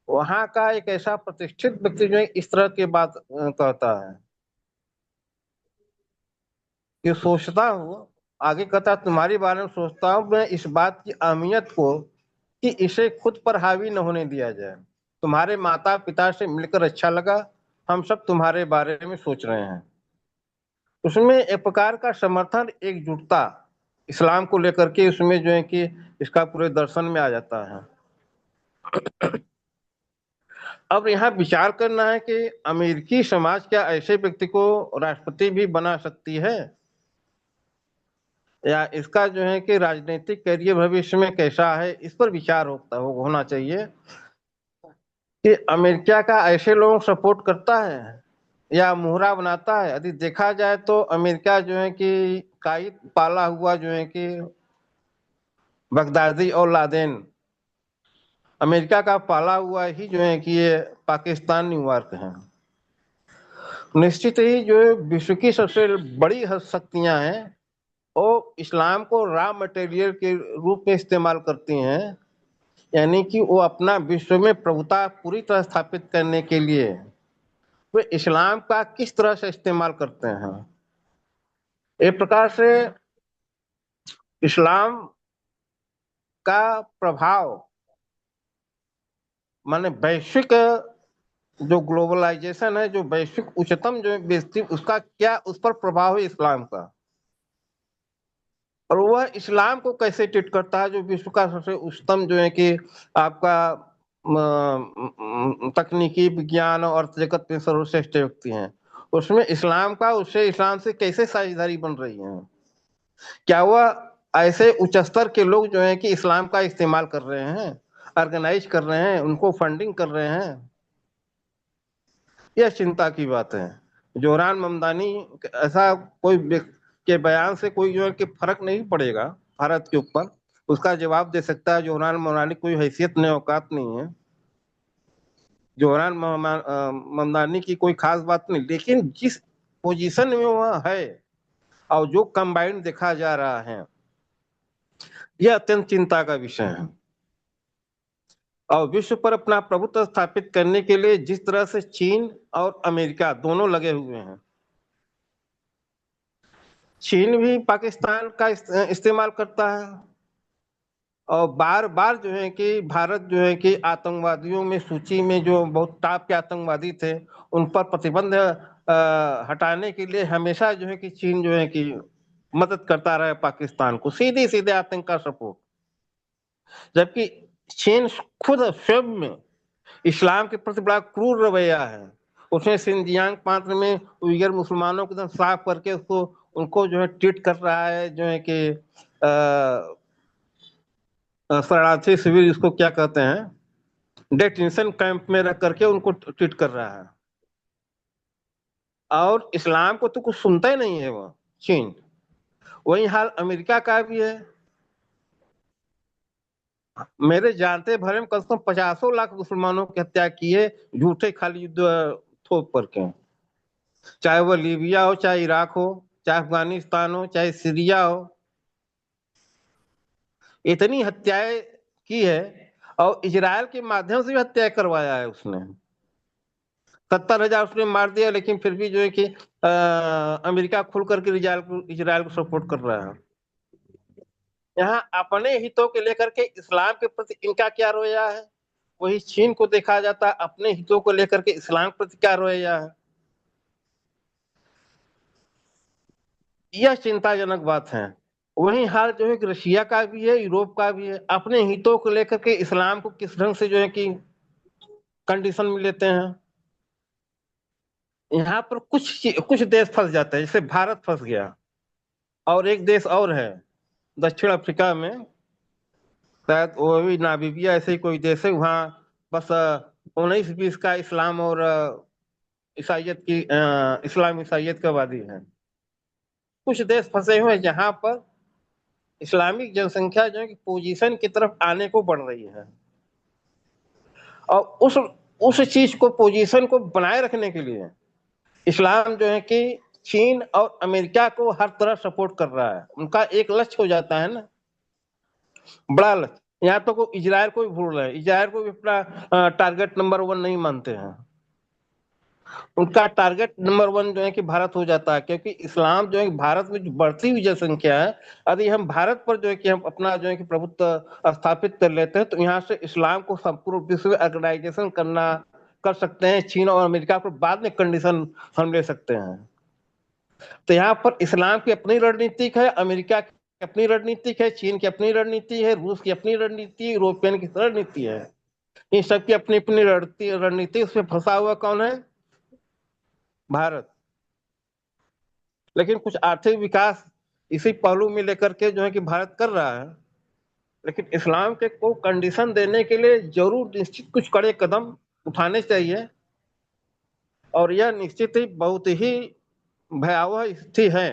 वहां का एक ऐसा प्रतिष्ठित व्यक्ति जो है इस तरह की बात कहता है कि सोचता हूँ, आगे कहता है, तुम्हारे बारे में सोचता हूँ मैं इस बात की अहमियत को कि इसे खुद पर हावी न होने दिया जाए। तुम्हारे माता पिता से मिलकर अच्छा लगा, हम सब तुम्हारे बारे में सोच रहे हैं। उसमें एक प्रकार का समर्थन, एकजुटता इस्लाम को लेकर के उसमें जो है कि इसका पूरे दर्शन में आ जाता है। अब यहाँ विचार करना है कि अमेरिकी समाज क्या ऐसे व्यक्ति को राष्ट्रपति भी बना सकती है, या इसका जो है कि राजनीतिक करियर भविष्य में कैसा है, इस पर विचार होना चाहिए कि अमेरिका का ऐसे लोगों सपोर्ट करता है या मुहरा बनाता है। यदि देखा जाए तो अमेरिका जो है कि कायद पाला हुआ जो है कि बगदादी और लादेन, अमेरिका का पाला हुआ ही जो है कि ये पाकिस्तान, न्यूयॉर्क है। निश्चित ही जो विश्व की सबसे बड़ी शक्तियां हैं वो इस्लाम को रॉ मटेरियल के रूप में इस्तेमाल करती हैं, यानी कि वो अपना विश्व में प्रभुता पूरी तरह स्थापित करने के लिए वे इस्लाम का किस तरह से इस्तेमाल करते हैं। एक प्रकार से इस्लाम का प्रभाव माने वैश्विक जो ग्लोबलाइजेशन है, जो वैश्विक उच्चतम जो व्यक्ति, उसका क्या उस पर प्रभाव है इस्लाम का, और वह इस्लाम को कैसे ट्रीट करता है, जो विश्व का सबसे उच्चतम जो है कि आपका तकनीकी विज्ञान और अर्थ जगत में सर्वश्रेष्ठ व्यक्ति हैं, उसमें इस्लाम का उससे इस्लाम से कैसे साझेदारी बन रही है? क्या वह ऐसे उच्च स्तर के लोग जो हैं कि इस्लाम का इस्तेमाल कर रहे हैं, ऑर्गेनाइज कर रहे हैं, उनको फंडिंग कर रहे हैं? यह चिंता की बात है। जोहरान ममदानी ऐसा कोई के बयान से कोई जो है कि फर्क नहीं पड़ेगा भारत के ऊपर, उसका जवाब दे सकता है जोहरान ममदानी, कोई हैसियत नहीं, औकात नहीं है। जोहरान ममदानी की कोई खास बात नहीं, लेकिन जिस पोजीशन में वह है और जो कंबाइंड देखा जा रहा है, यह अत्यंत चिंता का विषय है। और विश्व पर अपना प्रभुत्व स्थापित करने के लिए जिस तरह से चीन और अमेरिका दोनों लगे हुए हैं, चीन भी पाकिस्तान का इस्तेमाल करता है और बार बार जो है कि भारत जो है कि आतंकवादियों में सूची में जो बहुत टॉप के आतंकवादी थे उन पर प्रतिबंध हटाने के लिए हमेशा जो है कि चीन जो है कि मदद करता रहा पाकिस्तान को, सीधे सीधे आतंक का सपोर्ट। जबकि चीन खुद स्वयं में इस्लाम के प्रति बड़ा क्रूर रवैया है। उसने सिंजियांग प्रांत में उइगर मुसलमानों को एकदम साफ करके उनको जो है ट्रीट कर रहा है, जो है कि शरणार्थी शिविर इसको क्या कहते हैं, डेटेंशन कैंप में रख करके उनको ट्रीट कर रहा है। और इस्लाम को तो कुछ सुनता ही नहीं है वो चीन। वही हाल अमेरिका का भी है। मेरे जानते भरे में कम से कम 50 लाख मुसलमानों की हत्या की है, झूठे खाली युद्ध थोप करके, चाहे वह लीबिया हो, चाहे इराक हो, चाहे अफगानिस्तान हो, चाहे सीरिया हो। इतनी हत्याएं की है और इजराइल के माध्यम से भी हत्या करवाया है उसने। 70,000 उसने मार दिया, लेकिन फिर भी जो है कि अमेरिका खुल करके इजराइल को सपोर्ट कर रहा है। यहाँ अपने हितों के लेकर के इस्लाम के प्रति इनका क्या रवैया है, वही चीन को देखा जाता है अपने हितों को लेकर के इस्लाम के प्रति क्या रवैया है। यह चिंताजनक बात है। वही हाल जो है कि रशिया का भी है, यूरोप का भी है। अपने हितों को लेकर के इस्लाम को किस ढंग से जो है कि कंडीशन में लेते हैं। यहाँ पर कुछ देश फंस जाते हैं, जैसे भारत फंस गया, और एक देश और है दक्षिण अफ्रीका में, शायद वो भी नामीबिया ऐसे ही कोई देश है, वहाँ बस 19-20 का इस्लाम और ईसाइयत की इस्लाम ईसाइयत का वादी है। कुछ देश फंसे हुए हैं जहां पर इस्लामिक जनसंख्या जो है कि पोजीशन की तरफ आने को बढ़ रही है, और उस चीज को, पोजीशन को बनाए रखने के लिए इस्लाम जो है कि चीन और अमेरिका को हर तरह सपोर्ट कर रहा है। उनका एक लक्ष्य हो जाता है ना, बड़ा लक्ष्य। यहाँ तो इजराइल को भी भूल रहे हैं, इजराइल को भी अपना टारगेट नंबर 1 नहीं मानते हैं। उनका टारगेट नंबर 1 जो है कि भारत हो जाता है, क्योंकि इस्लाम जो है भारत में जो बढ़ती हुई जनसंख्या है, यदि हम भारत पर जो है कि हम अपना जो है कि प्रभुत्व स्थापित कर लेते हैं, तो यहाँ से इस्लाम को संपूर्ण विश्व ऑर्गेनाइजेशन कर सकते हैं। चीन और अमेरिका पर बाद में कंडीशन हम ले सकते हैं। तो यहाँ पर इस्लाम की अपनी रणनीतिक है, अमेरिका की अपनी रणनीतिक है, चीन की अपनी रणनीति है, रूस की अपनी रणनीति, यूरोपियन की रणनीति है। इन सबकी अपनी अपनी रणनीति। उसमें फंसा हुआ कौन है? भारत। लेकिन कुछ आर्थिक विकास इसी पहलू में लेकर के जो है कि भारत कर रहा है, लेकिन इस्लाम के को कंडीशन देने के लिए जरूर निश्चित कुछ कड़े कदम उठाने चाहिए, और यह निश्चित ही बहुत ही भयावह स्थिति है,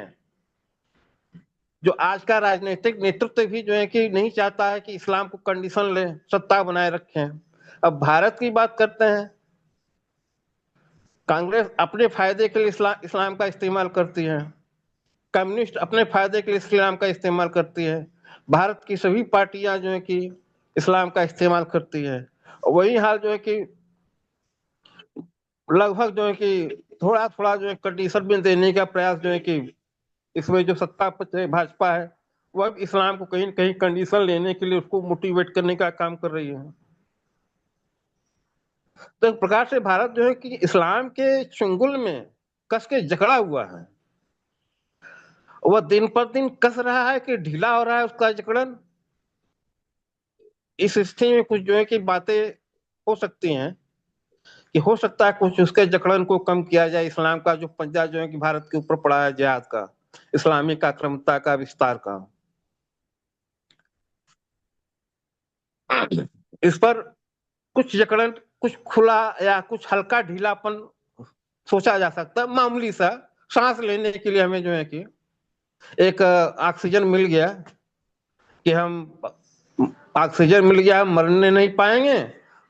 जो आज का राजनीतिक नेतृत्व भी जो है कि नहीं चाहता है कि इस्लाम को कंडीशन ले, सत्ता बनाए रखें। अब भारत की बात करते हैं, कांग्रेस अपने फायदे के लिए इस्लाम का इस्तेमाल करती है, कम्युनिस्ट अपने फायदे के लिए इस्लाम का इस्तेमाल करती है, भारत की सभी पार्टियां जो है कि इस्लाम का इस्तेमाल करती है। वही हाल जो है कि लगभग जो है कि थोड़ा थोड़ा जो है कंडीशन में देने का प्रयास जो है कि इसमें जो सत्ता पक्ष है, भाजपा है, वह इस्लाम को कहीं न कहीं कंडीशन लेने के लिए उसको मोटिवेट करने का काम कर रही है। तो एक प्रकार से भारत जो है कि इस्लाम के चुंगल में कस के जकड़ा हुआ है। वह दिन पर दिन कस रहा है कि ढीला हो रहा है उसका जकड़न। इस स्थिति में कुछ जो है कि बातें हो सकती हैं कि हो सकता है कुछ उसके जकड़न को कम किया जाए। इस्लाम का जो पंजा जो है कि भारत के ऊपर पड़ा है, जिहाद का, इस्लामिक आक्रामकता का, विस्तार का, इस पर कुछ जकड़न, कुछ खुला या कुछ हल्का ढीलापन सोचा जा सकता है, मामूली सा। सांस लेने के लिए हमें जो है कि एक ऑक्सीजन मिल गया, कि हम ऑक्सीजन मिल गया, हम मरने नहीं पाएंगे,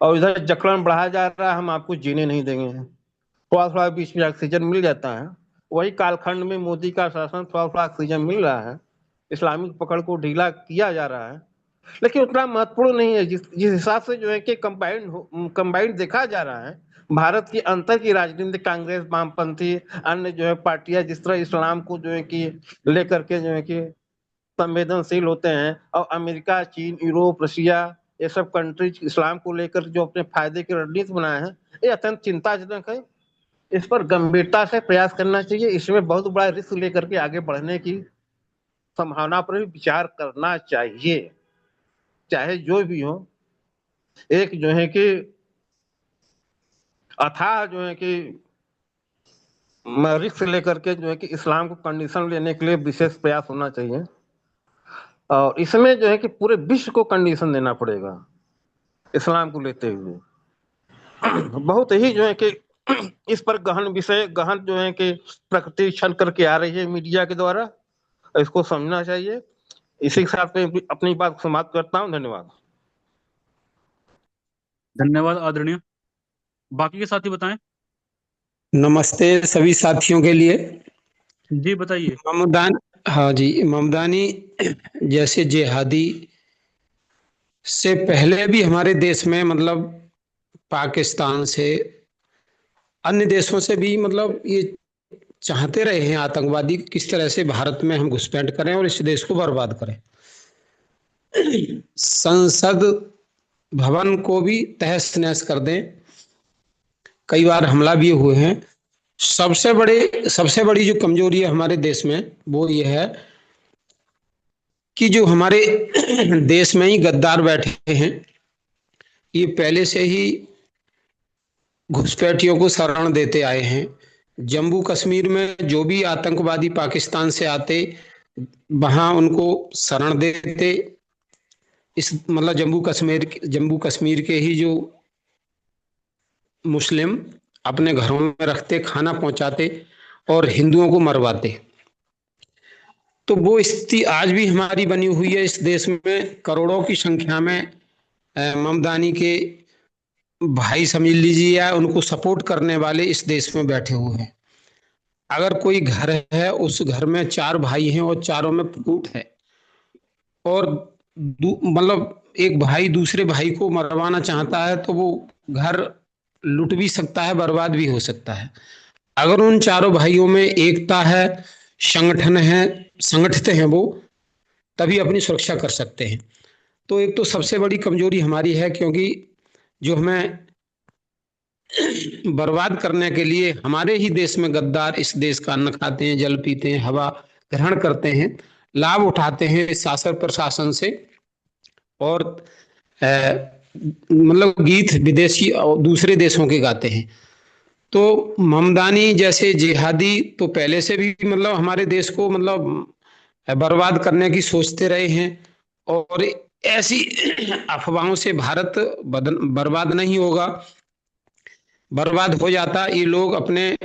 और इधर जकड़न बढ़ा जा रहा है, हम आपको जीने नहीं देंगे। थोड़ा थोड़ा बीच में ऑक्सीजन मिल जाता है। वही कालखंड में मोदी का शासन, थोड़ा थोड़ा ऑक्सीजन मिल रहा है, इस्लामिक पकड़ को ढीला किया जा रहा है, लेकिन उतना महत्वपूर्ण नहीं है। जिस हिसाब से जो है कि कंबाइंड देखा जा रहा है, भारत की अंतर की राजनीति, कांग्रेस, वामपंथी, अन्य जो है पार्टियां जिस तरह इस्लाम को जो है कि लेकर के जो है कि संवेदनशील होते हैं, और अमेरिका, चीन, यूरोप, रशिया, ये सब कंट्रीज इस्लाम को लेकर जो अपने फायदे की रणनीति बनाए हैं, ये अत्यंत चिंताजनक है। इस पर गंभीरता से प्रयास करना चाहिए। इसमें बहुत बड़ा रिस्क लेकर के आगे बढ़ने की संभावना पर भी विचार करना चाहिए, चाहे जो भी हो। एक जो है कि अथाह जो है कि रिस्क लेकर के जो है कि इस्लाम को कंडीशन लेने के लिए विशेष प्रयास होना चाहिए, और इसमें जो है कि पूरे विश्व को कंडीशन देना पड़ेगा इस्लाम को लेते हुए। बहुत ही जो है कि इस पर गहन जो है कि प्रकृति क्षण करके आ रही है मीडिया के द्वारा, इसको समझना चाहिए। इसी के साथ में अपनी बात समाप्त करता हूँ। धन्यवाद। धन्यवाद आदरणीय। बाकी के साथी बताएं। नमस्ते सभी साथियों के लिए। जी बताइए। हाँ जी, ममदानी जैसे जिहादी से पहले भी हमारे देश में, मतलब पाकिस्तान से, अन्य देशों से भी, मतलब ये चाहते रहे हैं आतंकवादी किस तरह से भारत में हम घुसपैठ करें और इस देश को बर्बाद करें। संसद भवन को भी तहस नहस कर दें, कई बार हमला भी हुए हैं। सबसे बड़ी जो कमजोरी है हमारे देश में वो ये है कि जो हमारे देश में ही गद्दार बैठे हैं, ये पहले से ही घुसपैठियों को शरण देते आए हैं। जम्मू कश्मीर में जो भी आतंकवादी पाकिस्तान से आते, वहां उनको शरण देते। इस मतलब जम्मू कश्मीर के ही जो मुस्लिम अपने घरों में रखते, खाना पहुंचाते और हिंदुओं को मरवाते। तो वो स्थिति आज भी हमारी बनी हुई है। इस देश में करोड़ों की संख्या में ममदानी के भाई समझ लीजिए या उनको सपोर्ट करने वाले इस देश में बैठे हुए हैं। अगर कोई घर है, उस घर में 4 भाई हैं और चारों में फूट है, और मतलब एक भाई दूसरे भाई को मरवाना चाहता है, तो वो घर लुट भी सकता है, बर्बाद भी हो सकता है। अगर उन चारों भाइयों में एकता है, संगठन है, संगठित हैं वो, तभी अपनी सुरक्षा कर सकते हैं। तो एक तो सबसे बड़ी कमजोरी हमारी है, क्योंकि जो हमें बर्बाद करने के लिए हमारे ही देश में गद्दार इस देश का अन्न खाते हैं, जल पीते हैं, हवा ग्रहण करते हैं, लाभ उठाते हैं शासन प्रशासन से, और मतलब गीत विदेशी और दूसरे देशों के गाते हैं। तो ममदानी जैसे जिहादी तो पहले से भी मतलब हमारे देश को मतलब बर्बाद करने की सोचते रहे हैं, और ऐसी अफवाहों से भारत बर्बाद नहीं होगा। बर्बाद हो जाता, ये लोग अपने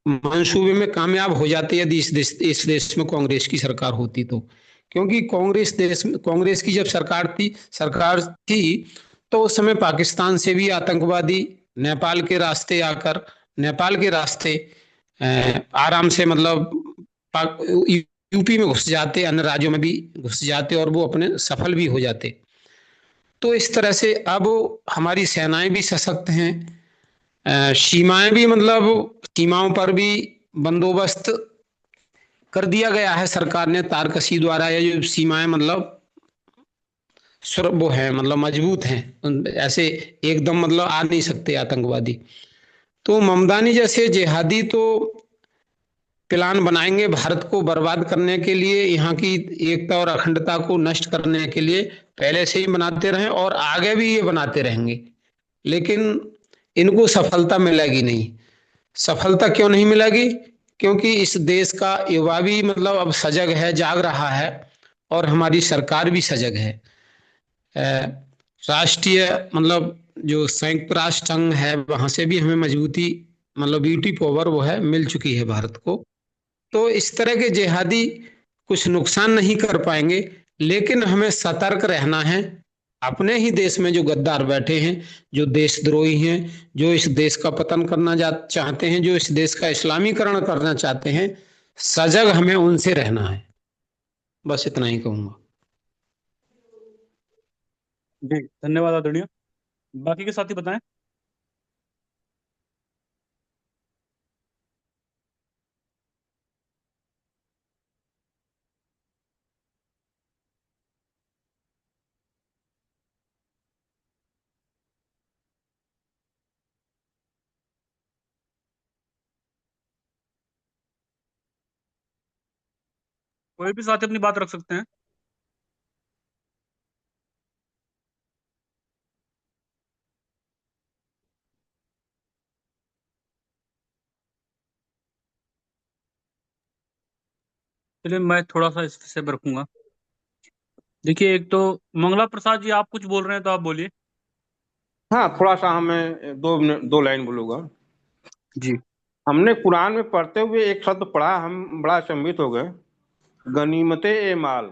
मंसूबे में कामयाब हो जाते यदि इस देश में कांग्रेस की सरकार होती तो। क्योंकि कांग्रेस की जब सरकार थी तो उस समय पाकिस्तान से भी आतंकवादी नेपाल के रास्ते आराम से मतलब यूपी में घुस जाते, अन्य राज्यों में भी घुस जाते, और वो अपने सफल भी हो जाते। तो इस तरह से अब हमारी सेनाएं भी सशक्त हैं, सीमाएं भी मतलब सीमाओं पर भी बंदोबस्त कर दिया गया है सरकार ने तारकशी द्वारा। ये जो सीमाएं मतलब वो है मतलब मजबूत हैं, ऐसे एकदम मतलब आ नहीं सकते आतंकवादी। तो ममदानी जैसे जिहादी तो प्लान बनाएंगे भारत को बर्बाद करने के लिए, यहाँ की एकता और अखंडता को नष्ट करने के लिए, पहले से ही बनाते रहे और आगे भी ये बनाते रहेंगे। लेकिन इनको सफलता मिलेगी नहीं। सफलता क्यों नहीं मिलेगी? क्योंकि इस देश का युवा भी मतलब अब सजग है, जाग रहा है, और हमारी सरकार भी सजग है। राष्ट्रीय मतलब जो संयुक्त राष्ट्र संघ है, वहां से भी हमें मजबूती मतलब ब्यूटी पावर वो है मिल चुकी है भारत को। तो इस तरह के जिहादी कुछ नुकसान नहीं कर पाएंगे, लेकिन हमें सतर्क रहना है। अपने ही देश में जो गद्दार बैठे हैं, जो देशद्रोही हैं, जो इस देश का पतन करना चाहते हैं, जो इस देश का इस्लामीकरण करना चाहते हैं, सजग हमें उनसे रहना है। बस इतना ही कहूंगा। जी धन्यवाद आदरणीय। बाकी के साथी बताएं। कोई भी साथी अपनी बात रख सकते हैं। चलिए मैं थोड़ा सा इस विषय पर रखूंगा। देखिए, एक तो मंगला प्रसाद जी, आप कुछ बोल रहे हैं तो आप बोलिए। हाँ, थोड़ा सा हमें 2 लाइन बोलूंगा। जी। हमने कुरान में पढ़ते हुए एक शब्द पढ़ा, हम बड़ा अचंभित हो गए, गनीमते ए माल।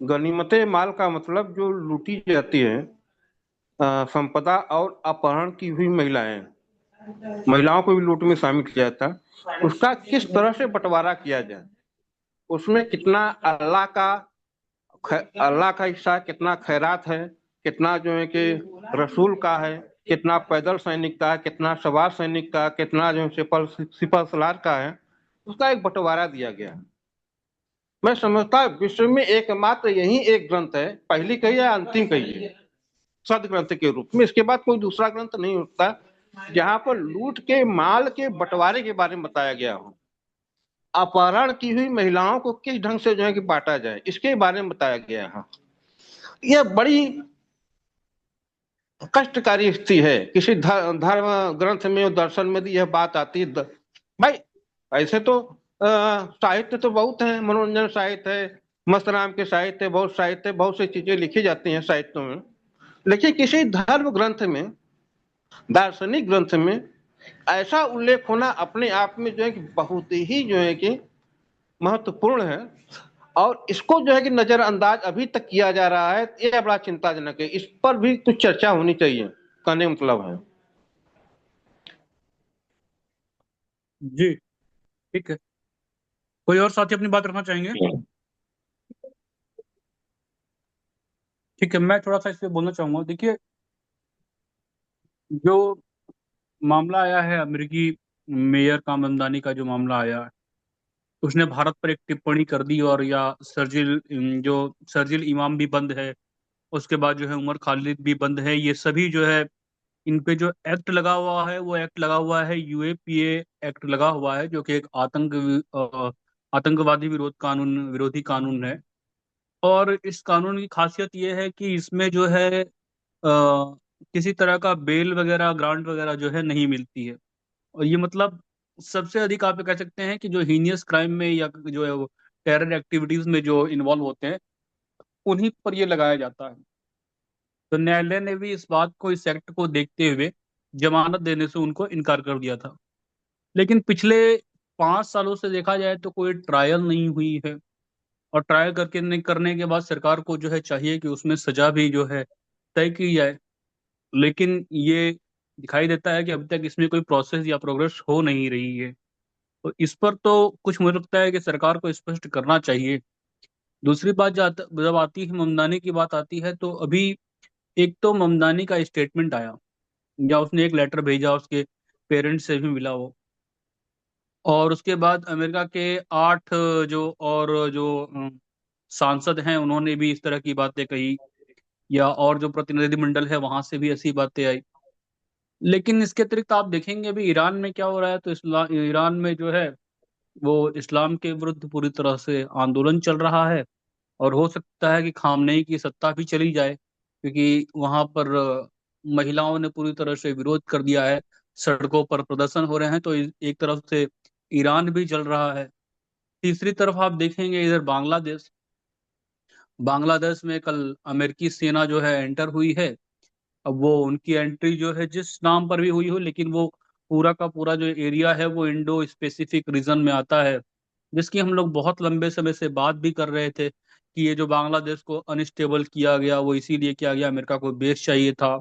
गनीमते ए माल का मतलब जो लूटी जाती है संपदा और अपहरण की हुई महिलाओं को भी लूट में शामिल किया जाता है, उसका किस तरह से बंटवारा किया जाए, उसमें कितना अल्लाह का हिस्सा, कितना खैरात है, कितना जो है कि रसूल का है, कितना पैदल सैनिक का है, कितना सवार सैनिक का, कितना जो सिपह सलार का है, उसका एक बंटवारा दिया गया। मैं समझता विश्व में एकमात्र यही एक ग्रंथ है, पहली कही है अंतिम कही है, सदग्रंथ के रूप में, इसके बाद कोई दूसरा ग्रंथ नहीं होता जहां पर लूट के माल के बंटवारे के बारे में बताया गया हो, अपहरण की हुई महिलाओं को किस ढंग से जो है कि बांटा जाए, इसके बारे में बताया गया है। यह बड़ी कष्टकारी स्थिति है। किसी धर्म ग्रंथ में और दर्शन में भी यह बात आती है। भाई ऐसे तो साहित्य तो बहुत है, मनोरंजन साहित्य है, मस्त राम के साहित्य, बहुत साहित्य, बहुत सी चीजें लिखी जाती हैं साहित्यों में, लेकिन किसी धर्म ग्रंथ में, दार्शनिक ग्रंथ में ऐसा उल्लेख होना अपने आप में जो है कि बहुत ही जो है कि महत्वपूर्ण है, और इसको जो है कि नजरअंदाज अभी तक किया जा रहा है, ये बड़ा चिंताजनक है। इस पर भी कुछ चर्चा होनी चाहिए, कहने का मतलब है। जी ठीक है। कोई और साथी अपनी बात रखना चाहेंगे? ठीक है, मैं थोड़ा सा इस पे बोलना चाहूंगा। देखिए, जो मामला आया है अमेरिकी मेयर कामनदानी का, जो मामला आया है, उसने भारत पर एक टिप्पणी कर दी, और या जो शर्जिल इमाम भी बंद है, उसके बाद जो है उमर खालिद भी बंद है। ये सभी जो है, इन पे जो एक्ट लगा हुआ है, वो एक्ट लगा हुआ है, यूएपीए एक्ट लगा हुआ है, जो कि एक आतंकवादी विरोधी कानून है। और इस कानून की खासियत ये है कि इसमें जो है किसी तरह का बेल वगैरह, ग्रांट वगैरह जो है नहीं मिलती है। और ये मतलब सबसे अधिक आप ये कह सकते हैं कि जो हीनियस क्राइम में या जो है वो टेरर एक्टिविटीज में जो इन्वॉल्व होते हैं, उन्हीं पर ये लगाया जाता है। तो न्यायालय ने भी इस बात को, इस एक्ट को देखते हुए जमानत देने से उनको इनकार कर दिया था। लेकिन पिछले 5 सालों से देखा जाए तो कोई ट्रायल नहीं हुई है, और ट्रायल करने के बाद सरकार को जो है चाहिए कि उसमें सजा भी जो है तय की जाए। लेकिन ये दिखाई देता है कि अभी तक इसमें कोई प्रोसेस या प्रोग्रेस हो नहीं रही है। तो इस पर तो कुछ मुझे लगता है कि सरकार को स्पष्ट करना चाहिए। दूसरी बात, जब आती है ममदानी की बात आती है, तो अभी एक तो ममदानी का स्टेटमेंट आया, या उसने एक लेटर भेजा, उसके पेरेंट्स से भी मिला वो। और उसके बाद अमेरिका के 8 जो सांसद हैं, उन्होंने भी इस तरह की बातें कही, या और जो प्रतिनिधिमंडल है वहां से भी ऐसी बातें आई। लेकिन इसके अतिरिक्त आप देखेंगे अभी ईरान में क्या हो रहा है। तो ईरान में जो है वो इस्लाम के विरुद्ध पूरी तरह से आंदोलन चल रहा है। और हो सकता है कि खामनेई की सत्ता भी चली जाए, क्योंकि वहां पर महिलाओं ने पूरी तरह से विरोध कर दिया है, सड़कों पर प्रदर्शन हो रहे हैं। तो एक तरफ से ईरान भी जल रहा है। तीसरी तरफ आप देखेंगे इधर बांग्लादेश। बांग्लादेश में कल अमेरिकी सेना जो है एंटर हुई है। अब वो उनकी एंट्री जो है जिस नाम पर भी हुई हो, लेकिन वो पूरा का पूरा जो एरिया है वो इंडो स्पेसिफिक रीजन में आता है, जिसकी हम लोग बहुत लंबे समय से बात भी कर रहे थे कि ये जो बांग्लादेश को अनस्टेबल किया गया, वो इसीलिए किया गया, अमेरिका को बेस चाहिए था।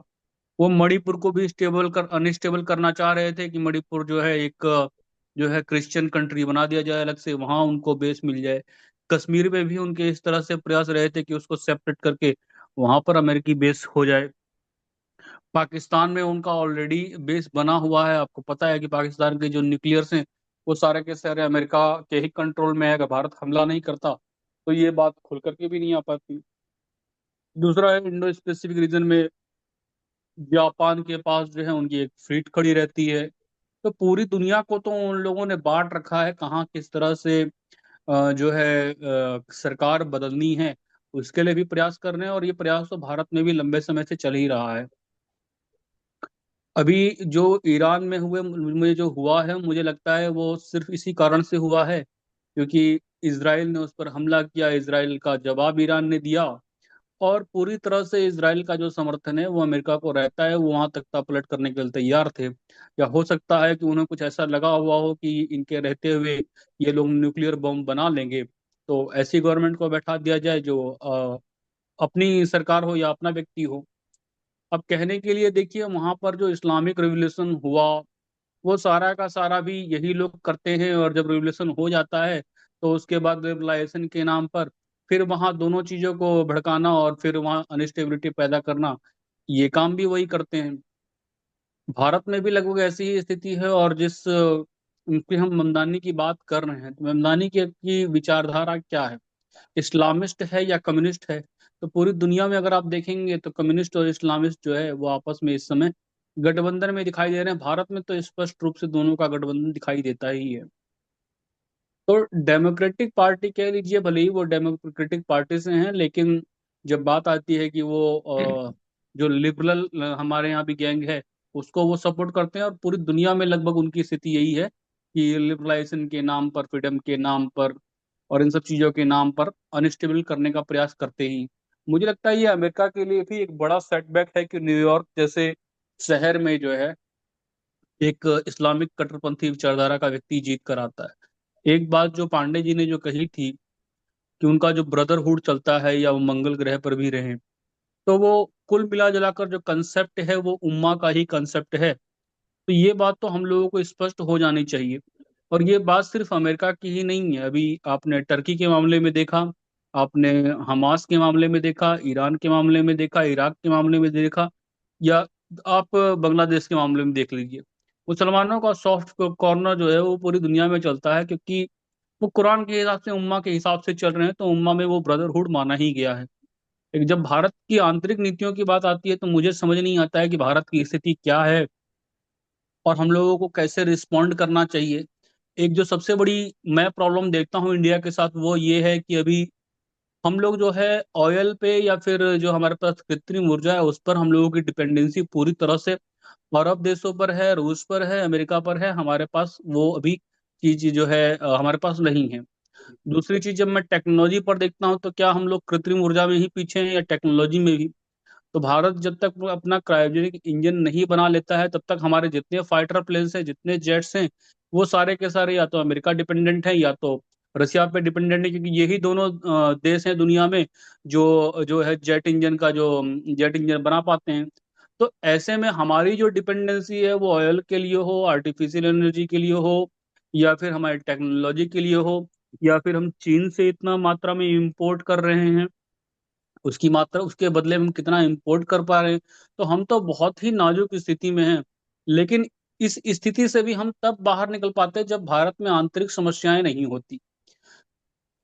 वो मणिपुर को भी अनस्टेबल करना चाह रहे थे कि मणिपुर जो है एक जो है क्रिश्चियन कंट्री बना दिया जाए अलग से, वहां उनको बेस मिल जाए। कश्मीर में भी उनके इस तरह से प्रयास रहे थे कि उसको सेपरेट करके वहां पर अमेरिकी बेस हो जाए। पाकिस्तान में उनका ऑलरेडी बेस बना हुआ है। आपको पता है कि पाकिस्तान के जो न्यूक्लियर्स हैं, वो सारे के सारे अमेरिका के ही कंट्रोल में है। अगर भारत हमला नहीं करता तो ये बात खुल करके भी नहीं आ पाती। दूसरा है, इंडो स्पेसिफिक रीजन में जापान के पास जो है उनकी एक फ्लीट खड़ी रहती है। तो पूरी दुनिया को तो उन लोगों ने बांट रखा है, कहाँ किस तरह से जो है सरकार बदलनी है, उसके लिए भी प्रयास कर रहे हैं। और ये प्रयास तो भारत में भी लंबे समय से चल ही रहा है। अभी जो ईरान में में जो हुआ है, मुझे लगता है वो सिर्फ इसी कारण से हुआ है क्योंकि इसराइल ने उस पर हमला किया, इसराइल का जवाब ईरान ने दिया। और पूरी तरह से इसराइल का जो समर्थन है वो अमेरिका को रहता है, वो वहां तख्ता पलट करने के लिए तैयार थे। या हो सकता है कि उन्हें कुछ ऐसा लगा हुआ हो कि इनके रहते हुए ये लोग न्यूक्लियर बम बना लेंगे, तो ऐसी गवर्नमेंट को बैठा दिया जाए जो अपनी सरकार हो या अपना व्यक्ति हो। अब कहने के लिए देखिए, वहां पर जो इस्लामिक रिवोल्यूशन हुआ, वो सारा का सारा भी यही लोग करते हैं। और जब रिवोल्यूशन हो जाता है तो उसके बाद लिबरलाइजेशन के नाम पर फिर वहां दोनों चीजों को भड़काना और फिर वहां अनस्टेबिलिटी पैदा करना, ये काम भी वही करते हैं। भारत में भी लगभग ऐसी ही स्थिति है। और जिस उनकी हम ममदानी की बात कर रहे हैं, तो ममदानी की विचारधारा क्या है, इस्लामिस्ट है या कम्युनिस्ट है? तो पूरी दुनिया में अगर आप देखेंगे तो कम्युनिस्ट और इस्लामिस्ट जो है वो आपस में इस समय गठबंधन में दिखाई दे रहे हैं। भारत में तो स्पष्ट रूप से दोनों का गठबंधन दिखाई देता ही है। तो डेमोक्रेटिक पार्टी कह लीजिए, भले ही वो डेमोक्रेटिक पार्टी से हैं, लेकिन जब बात आती है कि वो जो लिबरल हमारे यहाँ भी गैंग है, उसको वो सपोर्ट करते हैं। और पूरी दुनिया में लगभग उनकी स्थिति यही है कि लिबरलाइजेशन के नाम पर, फ्रीडम के नाम पर और इन सब चीजों के नाम पर अनस्टेबल करने का प्रयास करते ही। मुझे लगता है ये अमेरिका के लिए भी एक बड़ा सेटबैक है कि न्यूयॉर्क जैसे शहर में जो है एक इस्लामिक कट्टरपंथी विचारधारा का व्यक्ति जीत कर आता है। एक बात जो पांडे जी ने जो कही थी कि उनका जो ब्रदरहुड चलता है या वो मंगल ग्रह पर भी रहे, तो वो कुल मिला जुलाकर जो कंसेप्ट है वो उम्मा का ही कंसेप्ट है। तो ये बात तो हम लोगों को स्पष्ट हो जानी चाहिए। और ये बात सिर्फ अमेरिका की ही नहीं है। अभी आपने टर्की के मामले में देखा, आपने हमास के मामले में देखा, ईरान के मामले में देखा, इराक के मामले में देखा, या आप बांग्लादेश के मामले में देख लीजिए। मुसलमानों का सॉफ्ट कॉर्नर जो है वो पूरी दुनिया में चलता है, क्योंकि वो कुरान के हिसाब से, उम्मा के हिसाब से चल रहे हैं, तो उम्मा में वो ब्रदरहुड माना ही गया है। लेकिन जब भारत की आंतरिक नीतियों की बात आती है तो मुझे समझ नहीं आता है कि भारत की स्थिति क्या है और हम लोगों को कैसे रिस्पॉन्ड करना चाहिए। एक जो सबसे बड़ी मैं प्रॉब्लम देखता हूँ इंडिया के साथ, वो ये है कि अभी हम लोग जो है ऑयल पे या फिर जो हमारे पास कृत्रिम ऊर्जा है उस पर हम लोगों की डिपेंडेंसी पूरी तरह से अरब देशों पर है, रूस पर है, अमेरिका पर है। हमारे पास वो अभी चीज जो है हमारे पास नहीं है। दूसरी चीज, जब मैं टेक्नोलॉजी पर देखता हूँ तो क्या हम लोग कृत्रिम ऊर्जा में ही पीछे हैं या टेक्नोलॉजी में भी? तो भारत जब तक वो अपना क्रायोजेनिक इंजन नहीं बना लेता है तब तक हमारे जितने फाइटर प्लेन्स हैं, जितने जेट्स हैं, वो सारे के सारे या तो अमेरिका डिपेंडेंट है या तो रशिया पे डिपेंडेंट है, क्योंकि यही दोनों देश हैं दुनिया में जो जो है जेट इंजन बना पाते हैं। तो ऐसे में हमारी जो डिपेंडेंसी है वो ऑयल के लिए हो, आर्टिफिशियल एनर्जी के लिए हो, या फिर हमारी टेक्नोलॉजी के लिए हो, या फिर हम चीन से इतना मात्रा में इंपोर्ट कर रहे हैं, उसकी मात्रा उसके बदले में हम कितना इंपोर्ट कर पा रहे हैं, तो हम तो बहुत ही नाजुक स्थिति में हैं। लेकिन इस स्थिति से भी हम तब बाहर निकल पाते हैं जब भारत में आंतरिक समस्याएं नहीं होती।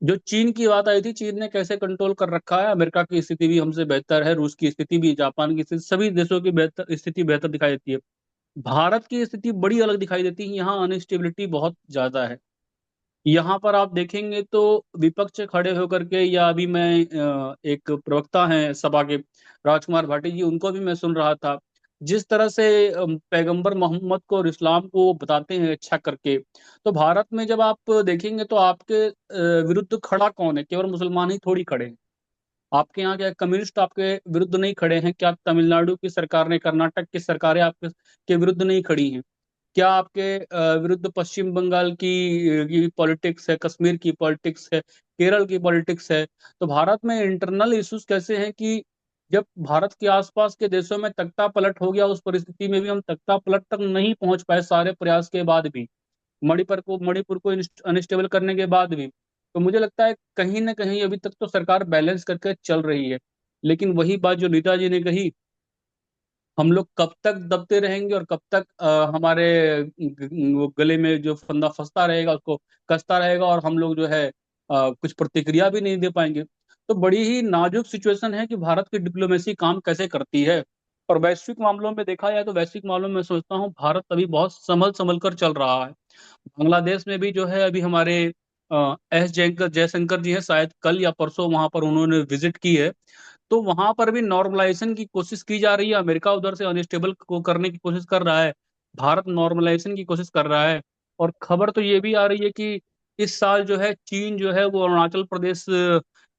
जो चीन की बात आई थी, चीन ने कैसे कंट्रोल कर रखा है, अमेरिका की स्थिति भी हमसे बेहतर है, रूस की स्थिति भी, जापान की स्थिति, सभी देशों की बेहतर स्थिति बेहतर दिखाई देती है। भारत की स्थिति बड़ी अलग दिखाई देती है, यहाँ अनस्टेबिलिटी बहुत ज्यादा है। यहाँ पर आप देखेंगे तो विपक्ष खड़े होकर के, या अभी मैं एक प्रवक्ता हैं सभा के, राजकुमार भाटी जी, उनको भी मैं सुन रहा था, जिस तरह से पैगंबर मोहम्मद को और इस्लाम को बताते हैं अच्छा करके। तो भारत में जब आप देखेंगे तो आपके विरुद्ध खड़ा कौन है? केवल मुसलमान ही थोड़ी खड़े हैं। आपके यहाँ क्या कम्युनिस्ट आपके विरुद्ध नहीं खड़े हैं? क्या तमिलनाडु की सरकार ने, कर्नाटक की सरकारें आपके के विरुद्ध नहीं खड़ी हैं? क्या आपके विरुद्ध पश्चिम बंगाल की पॉलिटिक्स है, कश्मीर की पॉलिटिक्स है, केरल की पॉलिटिक्स है? तो भारत में इंटरनल इश्यूज कैसे हैं कि जब भारत के आसपास के देशों में तख्ता पलट हो गया, उस परिस्थिति में भी हम तख्ता पलट तक नहीं पहुंच पाए सारे प्रयास के बाद भी, मणिपुर को अनस्टेबल करने के बाद भी। तो मुझे लगता है कहीं ना कहीं अभी तक तो सरकार बैलेंस करके चल रही है। लेकिन वही बात जो नीता जी ने कही, हम लोग कब तक दबते रहेंगे और कब तक हमारे वो गले में जो फंदा फंसता रहेगा उसको कसता रहेगा, और हम लोग जो है कुछ प्रतिक्रिया भी नहीं दे पाएंगे। तो बड़ी ही नाजुक सिचुएशन है कि भारत की डिप्लोमेसी काम कैसे करती है। और वैश्विक मामलों में देखा जाए तो वैश्विक मामलों में मैं सोचता हूँ भारत अभी बहुत संभल संभल कर चल रहा है। बांग्लादेश में भी जो है अभी हमारे एस जयशंकर जयशंकर जी हैं, शायद कल या परसों वहां पर उन्होंने विजिट की है। तो वहां पर भी नॉर्मलाइजेशन की कोशिश की जा रही है। अमेरिका उधर से अनस्टेबल को करने की कोशिश कर रहा है, भारत नॉर्मलाइजेशन की कोशिश कर रहा है। और खबर तो ये भी आ रही है कि इस साल जो है चीन जो है वो अरुणाचल प्रदेश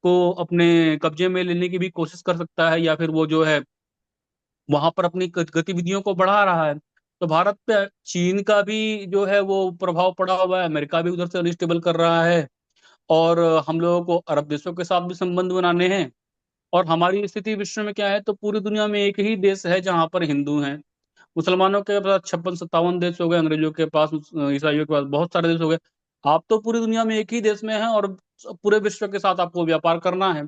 को अपने कब्जे में लेने की भी कोशिश कर सकता है, या फिर वो जो है वहां पर अपनी गतिविधियों को बढ़ा रहा है। तो भारत पे चीन का भी जो है वो प्रभाव पड़ा हुआ है, अमेरिका भी उधर से अनस्टेबल कर रहा है। और हम लोगों को अरब देशों के साथ भी संबंध बनाने हैं। और हमारी स्थिति विश्व में क्या है, तो पूरी दुनिया में एक ही देश है जहां पर हिंदू हैं। मुसलमानों के पास 56-57 देश हो गए, अंग्रेजों के पास, ईसाइयों के पास बहुत सारे देश हो गए। आप तो पूरी दुनिया में एक ही देश में हैं और पूरे विश्व के साथ आपको व्यापार करना है।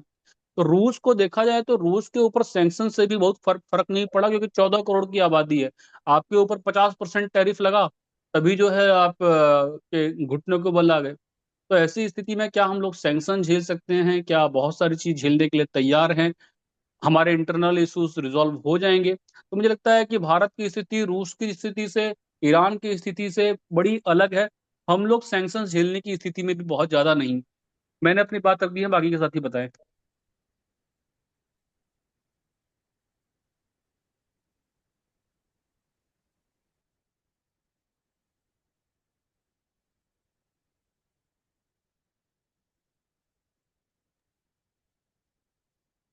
तो रूस को देखा जाए तो रूस के ऊपर सैंक्शन से भी बहुत फर्क नहीं पड़ा, क्योंकि 14 करोड़ की आबादी है। आपके ऊपर 50% टैरिफ लगा, तभी जो है आप के घुटनों के बल आ गए। तो ऐसी स्थिति में क्या हम लोग सैंक्शन झेल सकते हैं? क्या बहुत सारी चीज झेलने के लिए तैयार हैं? हमारे इंटरनल इश्यूज रिजॉल्व हो जाएंगे? तो मुझे लगता है कि भारत की स्थिति रूस की स्थिति से, ईरान की स्थिति से बड़ी अलग है। हम लोग सैंक्शन झेलने की स्थिति में भी बहुत ज्यादा नहीं। मैंने अपनी बात रख दी है, बाकी के साथी बताएं।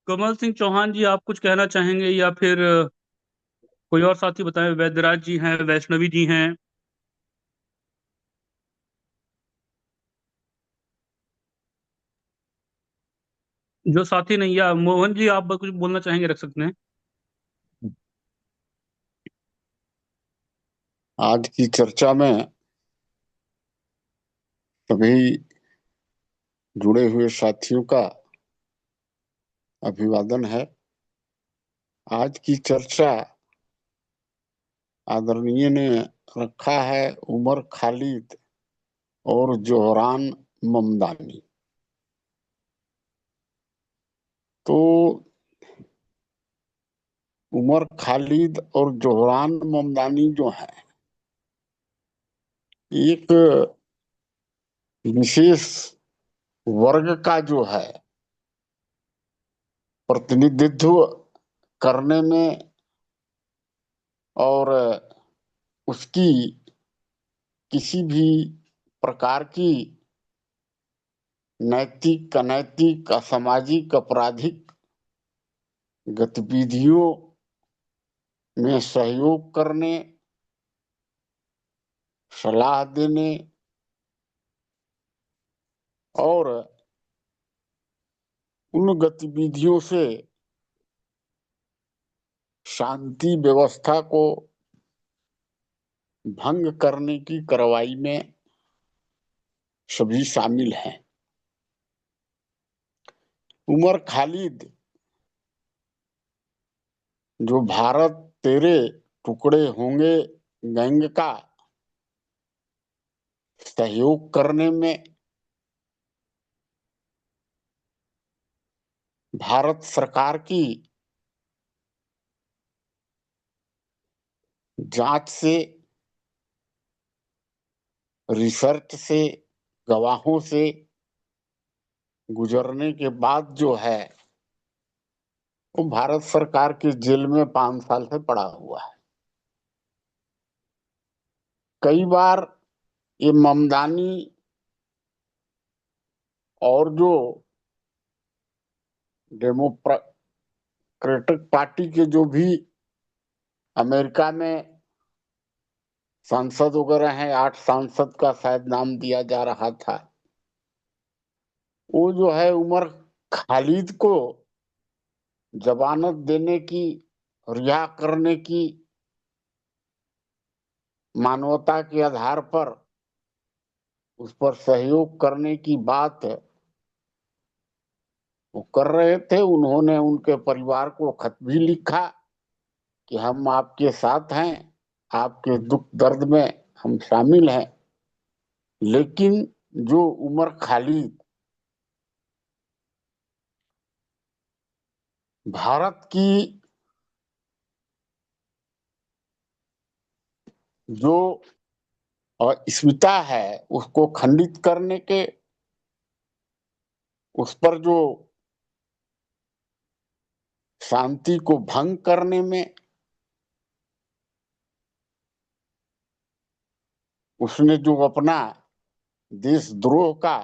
कमल सिंह चौहान जी, आप कुछ कहना चाहेंगे या फिर कोई और साथी बताएं? वैद्यराज जी हैं, वैष्णवी जी हैं। जो साथी नहीं, या मोहन जी आप कुछ बोलना चाहेंगे, रख सकते हैं। आज की चर्चा में सभी जुड़े हुए साथियों का अभिवादन है। आज की चर्चा आदरणीय ने रखा है उमर खालिद और जोहरान ममदानी। तो उमर खालिद और जोहरान ममदानी जो है, एक विशेष वर्ग का जो है प्रतिनिधित्व करने में और उसकी किसी भी प्रकार की नैतिक, अनैतिक, असामाजिक, आपराधिक गतिविधियों में सहयोग करने, सलाह देने और उन गतिविधियों से शांति व्यवस्था को भंग करने की कार्रवाई में सभी शामिल हैं। उमर खालिद जो भारत तेरे टुकड़े होंगे गैंग का सहयोग करने में भारत सरकार की जांच से, रिसर्च से, गवाहों से गुजरने के बाद जो है वो भारत सरकार की जेल में 5 साल से पड़ा हुआ है। कई बार ये ममदानी और जो डेमोक्रेटिक पार्टी के जो भी अमेरिका में सांसद वगैरह हैं, 8 सांसद का शायद नाम दिया जा रहा था, वो जो है उमर खालिद को जमानत देने की, रिहा करने की, मानवता के आधार पर उस पर सहयोग करने की बात वो कर रहे थे। उन्होंने उनके परिवार को खत भी लिखा कि हम आपके साथ हैं, आपके दुख दर्द में हम शामिल हैं। लेकिन जो उमर खालिद भारत की जो अस्मिता है उसको खंडित करने के, उस पर जो शांति को भंग करने में उसने जो अपना देशद्रोह का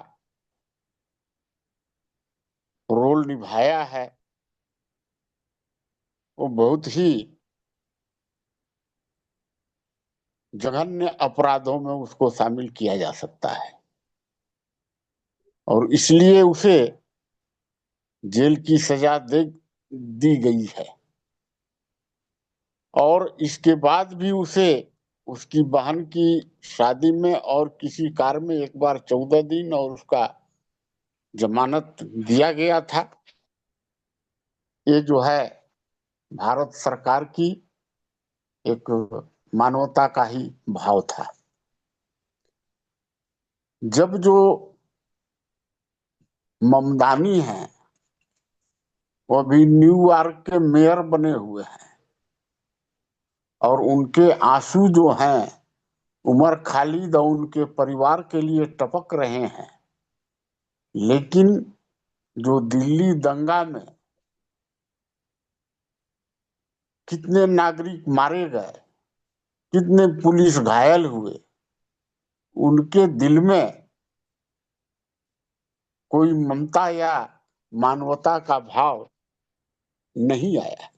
रोल निभाया है वो बहुत ही जघन्य अपराधों में उसको शामिल किया जा सकता है और इसलिए उसे जेल की सजा दी गई है। और इसके बाद भी उसे उसकी बहन की शादी में और किसी कार में एक बार 14 दिन और उसका जमानत दिया गया था। ये जो है भारत सरकार की एक मानवता का ही भाव था। जब जो ममदानी हैं वो अभी न्यूयॉर्क के मेयर बने हुए हैं और उनके आंसू जो हैं उमर खालिद और उनके परिवार के लिए टपक रहे हैं। लेकिन जो दिल्ली दंगा में कितने नागरिक मारे गए, कितने पुलिस घायल हुए, उनके दिल में कोई ममता या मानवता का भाव नहीं आया।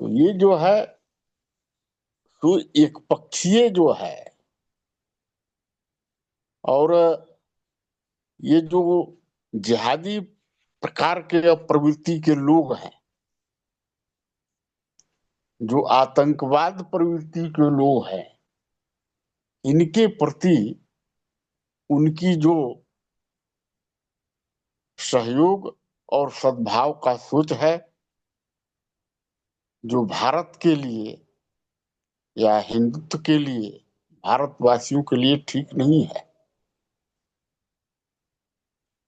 तो ये जो है तो एक पक्षीय जो है और ये जो जिहादी प्रकार के प्रवृत्ति के लोग हैं, जो आतंकवाद प्रवृत्ति के लोग हैं, इनके प्रति उनकी जो सहयोग और सद्भाव का सोच है, जो भारत के लिए या हिंदुत्व के लिए, भारतवासियों के लिए ठीक नहीं है।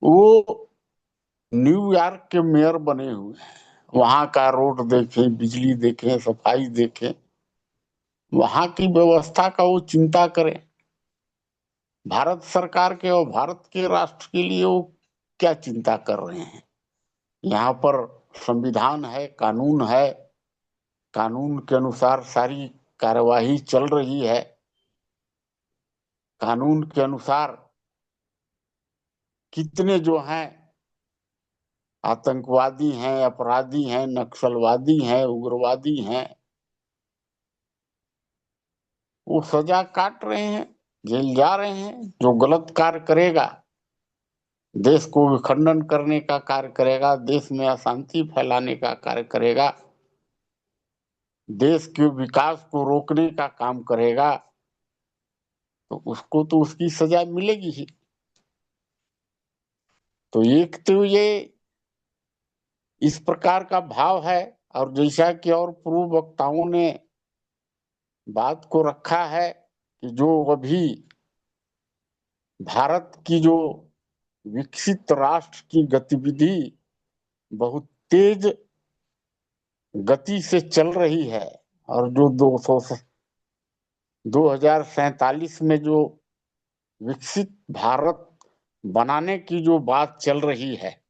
वो न्यूयॉर्क के मेयर बने हुए हैं, वहां का रोड देखें, बिजली देखें, सफाई देखें, वहां की व्यवस्था का वो चिंता करें। भारत सरकार के और भारत के राष्ट्र के लिए वो क्या चिंता कर रहे हैं? यहाँ पर संविधान है, कानून है, कानून के अनुसार सारी कार्यवाही चल रही है, कानून के अनुसार कितने जो हैं आतंकवादी हैं, अपराधी हैं, नक्सलवादी हैं, उग्रवादी हैं, वो सजा काट रहे हैं, जेल जा रहे हैं। जो गलत कार्य करेगा, देश को विखंडन करने का कार्य करेगा, देश में अशांति फैलाने का कार्य करेगा, देश के विकास को रोकने का काम करेगा, तो उसको तो उसकी सजा मिलेगी ही। तो एक तो ये इस प्रकार का भाव है, और जैसा कि और पूर्व वक्ताओं ने बात को रखा है कि जो अभी भारत की जो विकसित राष्ट्र की गतिविधि बहुत तेज गति से चल रही है, और जो 2047 में जो विकसित भारत बनाने की जो बात चल रही है,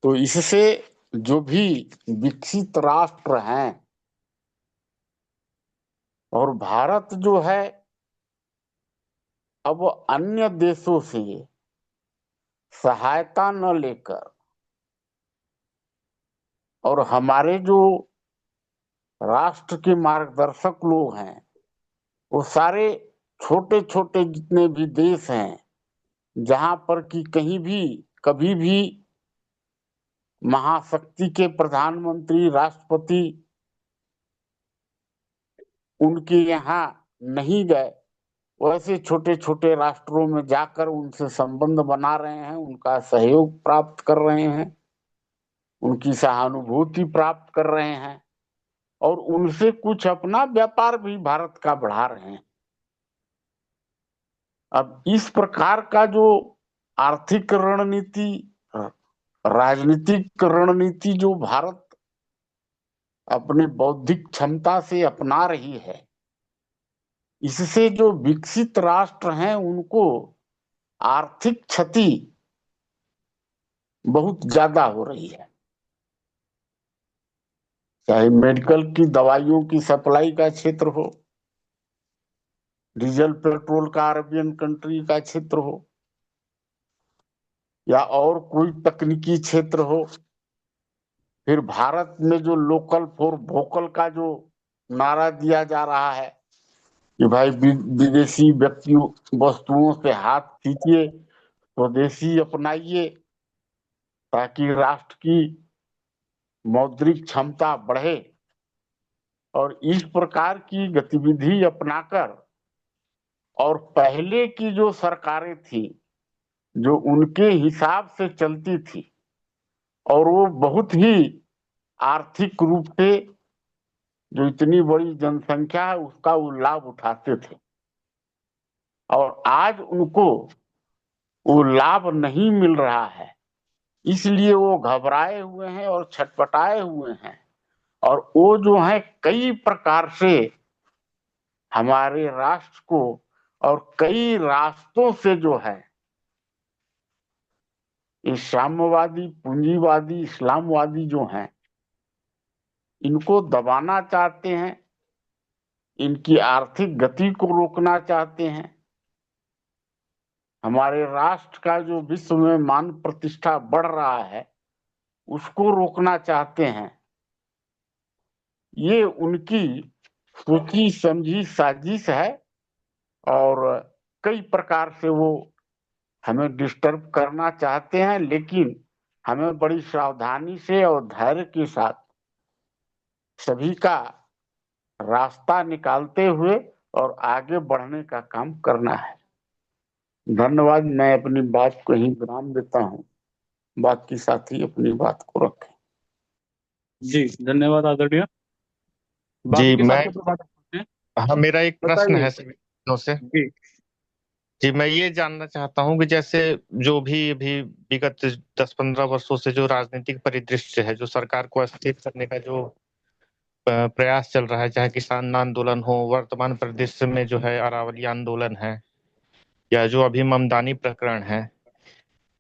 तो इससे जो भी विकसित राष्ट्र हैं, और भारत जो है अब अन्य देशों से सहायता न लेकर, और हमारे जो राष्ट्र के मार्गदर्शक लोग हैं, वो सारे छोटे छोटे जितने भी देश हैं, जहां पर कि कहीं भी कभी भी महाशक्ति के प्रधानमंत्री, राष्ट्रपति उनके यहाँ नहीं गए, वैसे छोटे छोटे राष्ट्रों में जाकर उनसे संबंध बना रहे हैं, उनका सहयोग प्राप्त कर रहे हैं, उनकी सहानुभूति प्राप्त कर रहे हैं, और उनसे कुछ अपना व्यापार भी भारत का बढ़ा रहे हैं। अब इस प्रकार का जो आर्थिक रणनीति, राजनीतिक रणनीति जो भारत अपने बौद्धिक क्षमता से अपना रही है, इससे जो विकसित राष्ट्र हैं उनको आर्थिक क्षति बहुत ज्यादा हो रही है। चाहे मेडिकल की दवाइयों की सप्लाई का क्षेत्र हो, डीजल पेट्रोल का अरबियन कंट्री का क्षेत्र हो, या और कोई तकनीकी क्षेत्र हो, फिर भारत में जो लोकल फॉर वोकल का जो नारा दिया जा रहा है कि भाई विदेशी वस्तुओं से हाथ खींचिए, स्वदेशी अपनाइए, ताकि राष्ट्र की मौद्रिक क्षमता बढ़े, और इस प्रकार की गतिविधि अपनाकर, और पहले की जो सरकारें थी जो उनके हिसाब से चलती थी, और वो बहुत ही आर्थिक रूप से जो इतनी बड़ी जनसंख्या है उसका वो लाभ उठाते थे, और आज उनको वो लाभ नहीं मिल रहा है, इसलिए वो घबराए हुए हैं और छटपटाए हुए हैं, और वो जो है कई प्रकार से हमारे राष्ट्र को और कई रास्तों से जो है ये साम्यवादी, पूंजीवादी, इस्लामवादी जो हैं, इनको दबाना चाहते हैं, इनकी आर्थिक गति को रोकना चाहते हैं, हमारे राष्ट्र का जो विश्व में मान प्रतिष्ठा बढ़ रहा है उसको रोकना चाहते हैं। ये उनकी सोची समझी साजिश है, और कई प्रकार से वो हमें डिस्टर्ब करना चाहते हैं, लेकिन हमें बड़ी सावधानी से और धैर्य के साथ सभी का रास्ता निकालते हुए और आगे बढ़ने का काम करना है। धन्यवाद। मैं अपनी बात को यहीं विराम देता हूँ, बाकी साथी अपनी बात को रखें। जी धन्यवाद आदरणीय। जी बाकी के मैं साथियों पर बात करते हैं। हाँ, मेरा एक प्रश्न बताइए। है सभी बहनों से। जी जी, मैं ये जानना चाहता हूँ कि जैसे जो भी अभी विगत 10-15 वर्षों से जो राजनीतिक परिदृश्य है, जो सरकार को अस्थिर करने का जो प्रयास चल रहा है, चाहे किसान आंदोलन हो, वर्तमान परिदृश्य में जो है अरावली आंदोलन है, या जो अभी ममदानी प्रकरण है,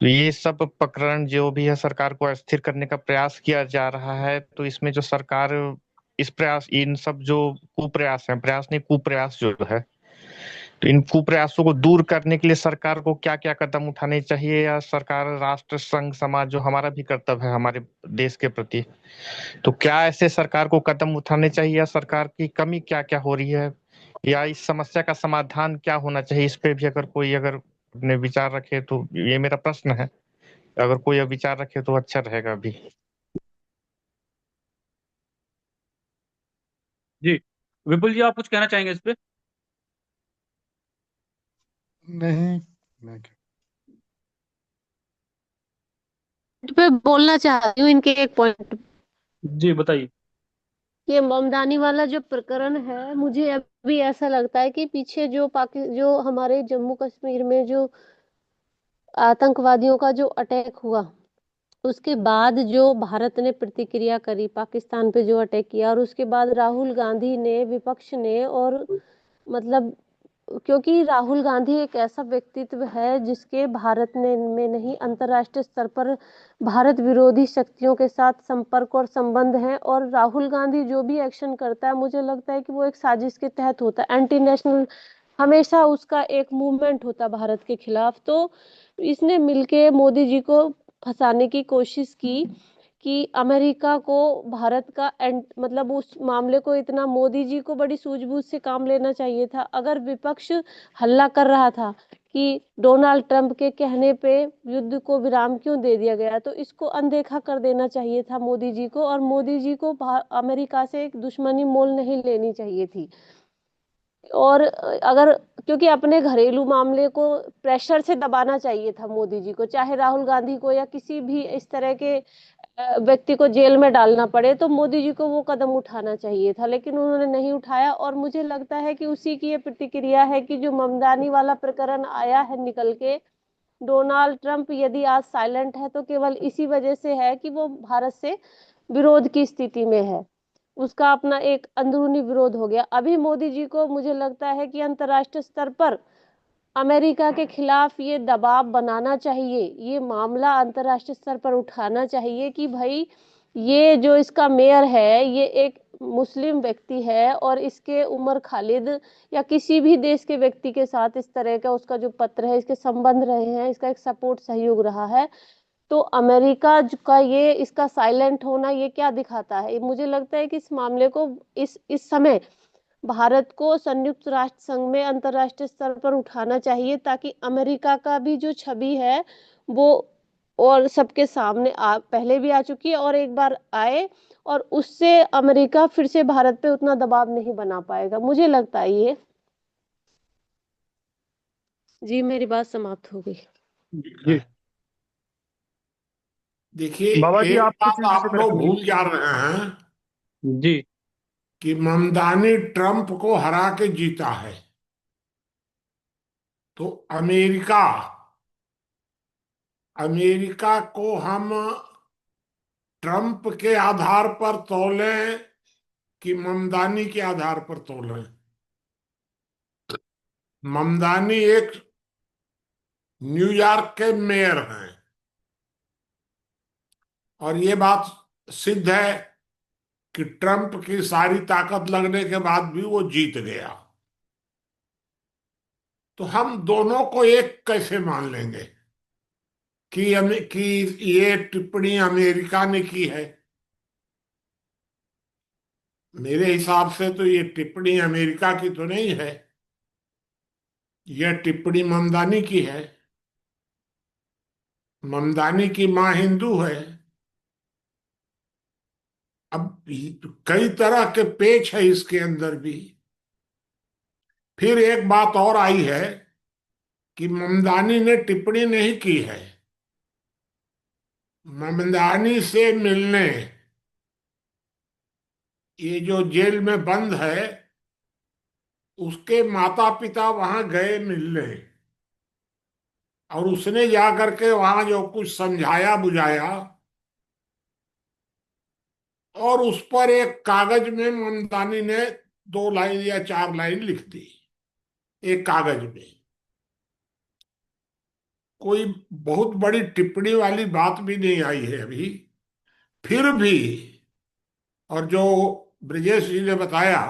तो ये सब प्रकरण जो भी है सरकार को अस्थिर करने का प्रयास किया जा रहा है। तो इसमें जो सरकार इस प्रयास इन सब जो कुप्रयास है, प्रयास नहीं कुप्रयास जो है, तो इन कुप्रयासों को दूर करने के लिए सरकार को क्या क्या कदम उठाने चाहिए, या सरकार, राष्ट्र, संघ, समाज, जो हमारा भी कर्तव्य है हमारे देश के प्रति, तो क्या ऐसे सरकार को कदम उठाने चाहिए, या सरकार की कमी क्या क्या हो रही है, या इस समस्या का समाधान क्या होना चाहिए, इस पे भी अगर कोई अगर अपने विचार रखे तो ये मेरा प्रश्न है। अगर कोई विचार रखे तो अच्छा रहेगा अभी। जी विपुल जी, आप कुछ कहना चाहेंगे इस पे? नहीं, मैं पे बोलना चाहती हूँ इनके एक पॉइंट। जी बताइए। ये ममदानी वाला जो प्रकरण है, मुझे अभी ऐसा लगता है कि पीछे जो हमारे जम्मू कश्मीर में जो आतंकवादियों का जो अटैक हुआ, उसके बाद जो भारत ने प्रतिक्रिया करी पाकिस्तान पे जो अटैक किया, और उसके बाद राहुल गांधी ने, विपक्ष ने, और मतलब क्योंकि राहुल गांधी एक ऐसा व्यक्तित्व है जिसके भारत ने में नहीं अंतर्राष्ट्रीय स्तर पर भारत विरोधी शक्तियों के साथ संपर्क और संबंध है। और राहुल गांधी जो भी एक्शन करता है, मुझे लगता है कि वो एक साजिश के तहत होता है, एंटी नेशनल हमेशा उसका एक मूवमेंट होता है भारत के खिलाफ। तो इसने मिलके मोदी जी को फंसाने की कोशिश की कि अमेरिका को भारत का मतलब उस मामले को इतना, मोदी जी को बड़ी सूझबूझ से काम लेना चाहिए था। अगर विपक्ष हल्ला कर रहा था कि डोनाल्ड ट्रंप के कहने पे युद्ध को विराम क्यों दे दिया गया, तो इसको अनदेखा कर देना चाहिए था मोदी जी को, और मोदी जी को अमेरिका से एक दुश्मनी मोल नहीं लेनी चाहिए थी। और अगर, क्योंकि अपने घरेलू मामले को प्रेशर से दबाना चाहिए था मोदी जी को, चाहे राहुल गांधी को या किसी भी इस तरह के व्यक्ति को जेल में डालना पड़े, तो मोदी जी को वो कदम उठाना चाहिए था, लेकिन उन्होंने नहीं उठाया। और मुझे लगता है कि उसी की ये प्रतिक्रिया है कि जो ममदानी वाला प्रकरण आया है निकल के, डोनाल्ड ट्रंप यदि आज साइलेंट है तो केवल इसी वजह से है कि वो भारत से विरोध की स्थिति में है, उसका अपना एक अंदरूनी विरोध हो गया। अभी मोदी जी को मुझे लगता है कि अंतर्राष्ट्रीय स्तर पर अमेरिका के खिलाफ ये दबाव बनाना चाहिए, ये मामला अंतर्राष्ट्रीय स्तर पर उठाना चाहिए कि भाई ये जो इसका मेयर है ये एक मुस्लिम व्यक्ति है, और इसके उमर खालिद या किसी भी देश के व्यक्ति के साथ इस तरह का उसका जो पत्र है, इसके संबंध रहे हैं, इसका एक सपोर्ट सहयोग रहा है। तो अमेरिका का ये इसका साइलेंट होना ये क्या दिखाता है? मुझे लगता है कि इस मामले को इस समय भारत को संयुक्त राष्ट्र संघ में अंतर्राष्ट्रीय स्तर पर उठाना चाहिए, ताकि अमेरिका का भी जो छवि है वो और सबके सामने पहले भी आ चुकी है और एक बार आए, और उससे अमेरिका फिर से भारत पे उतना दबाव नहीं बना पाएगा, मुझे लगता है ये। जी मेरी बात समाप्त हो गई। जी देखिए, बाबा जी, एक आप कुछ बात इस आप पे लोग रखेंगे? भूल जा रहे हैं जी कि ममदानी ट्रंप को हरा के जीता है। तो अमेरिका अमेरिका को हम ट्रंप के आधार पर तौलें कि ममदानी के आधार पर तौलें? ममदानी एक न्यूयॉर्क के मेयर हैं, और ये बात सिद्ध है कि ट्रंप की सारी ताकत लगने के बाद भी वो जीत गया। तो हम दोनों को एक कैसे मान लेंगे कि ये टिप्पणी अमेरिका ने की है? मेरे हिसाब से तो ये टिप्पणी अमेरिका की तो नहीं है, यह टिप्पणी ममदानी की है। ममदानी की माँ हिंदू है। अब कई तरह के पेच है इसके अंदर भी। फिर एक बात और आई है कि ममदानी ने टिप्पणी नहीं की है। ममदानी से मिलने, ये जो जेल में बंद है, उसके माता पिता वहां गए मिलने, और उसने जा करके वहां जो कुछ समझाया बुझाया, और उस पर एक कागज में ममदानी ने 2 लाइन या 4 लाइन लिख दी, एक कागज में। कोई बहुत बड़ी टिप्पणी वाली बात भी नहीं आई है अभी। फिर भी, और जो ब्रजेश जी ने बताया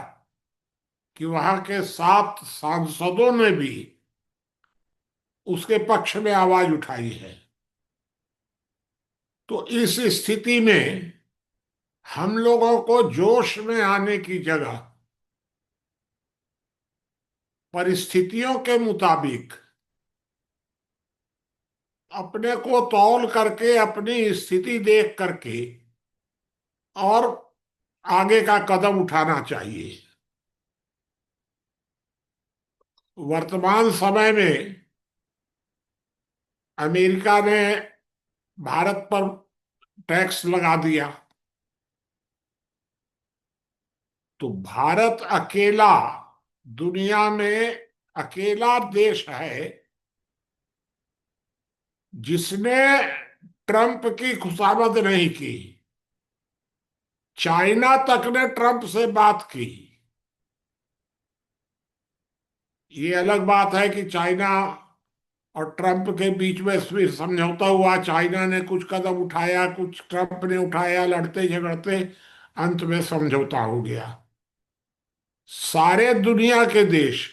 कि वहां के 7 सांसदों ने भी उसके पक्ष में आवाज उठाई है। तो इस स्थिति में हम लोगों को जोश में आने की जगह परिस्थितियों के मुताबिक अपने को तौल करके, अपनी स्थिति देख करके और आगे का कदम उठाना चाहिए। वर्तमान समय में अमेरिका ने भारत पर टैक्स लगा दिया, तो भारत अकेला दुनिया में अकेला देश है जिसने ट्रंप की खुशामद नहीं की। चाइना तक ने ट्रंप से बात की। ये अलग बात है कि चाइना और ट्रंप के बीच में फिर समझौता हुआ, चाइना ने कुछ कदम उठाया, कुछ ट्रंप ने उठाया, लड़ते झगड़ते अंत में समझौता हो गया। सारे दुनिया के देश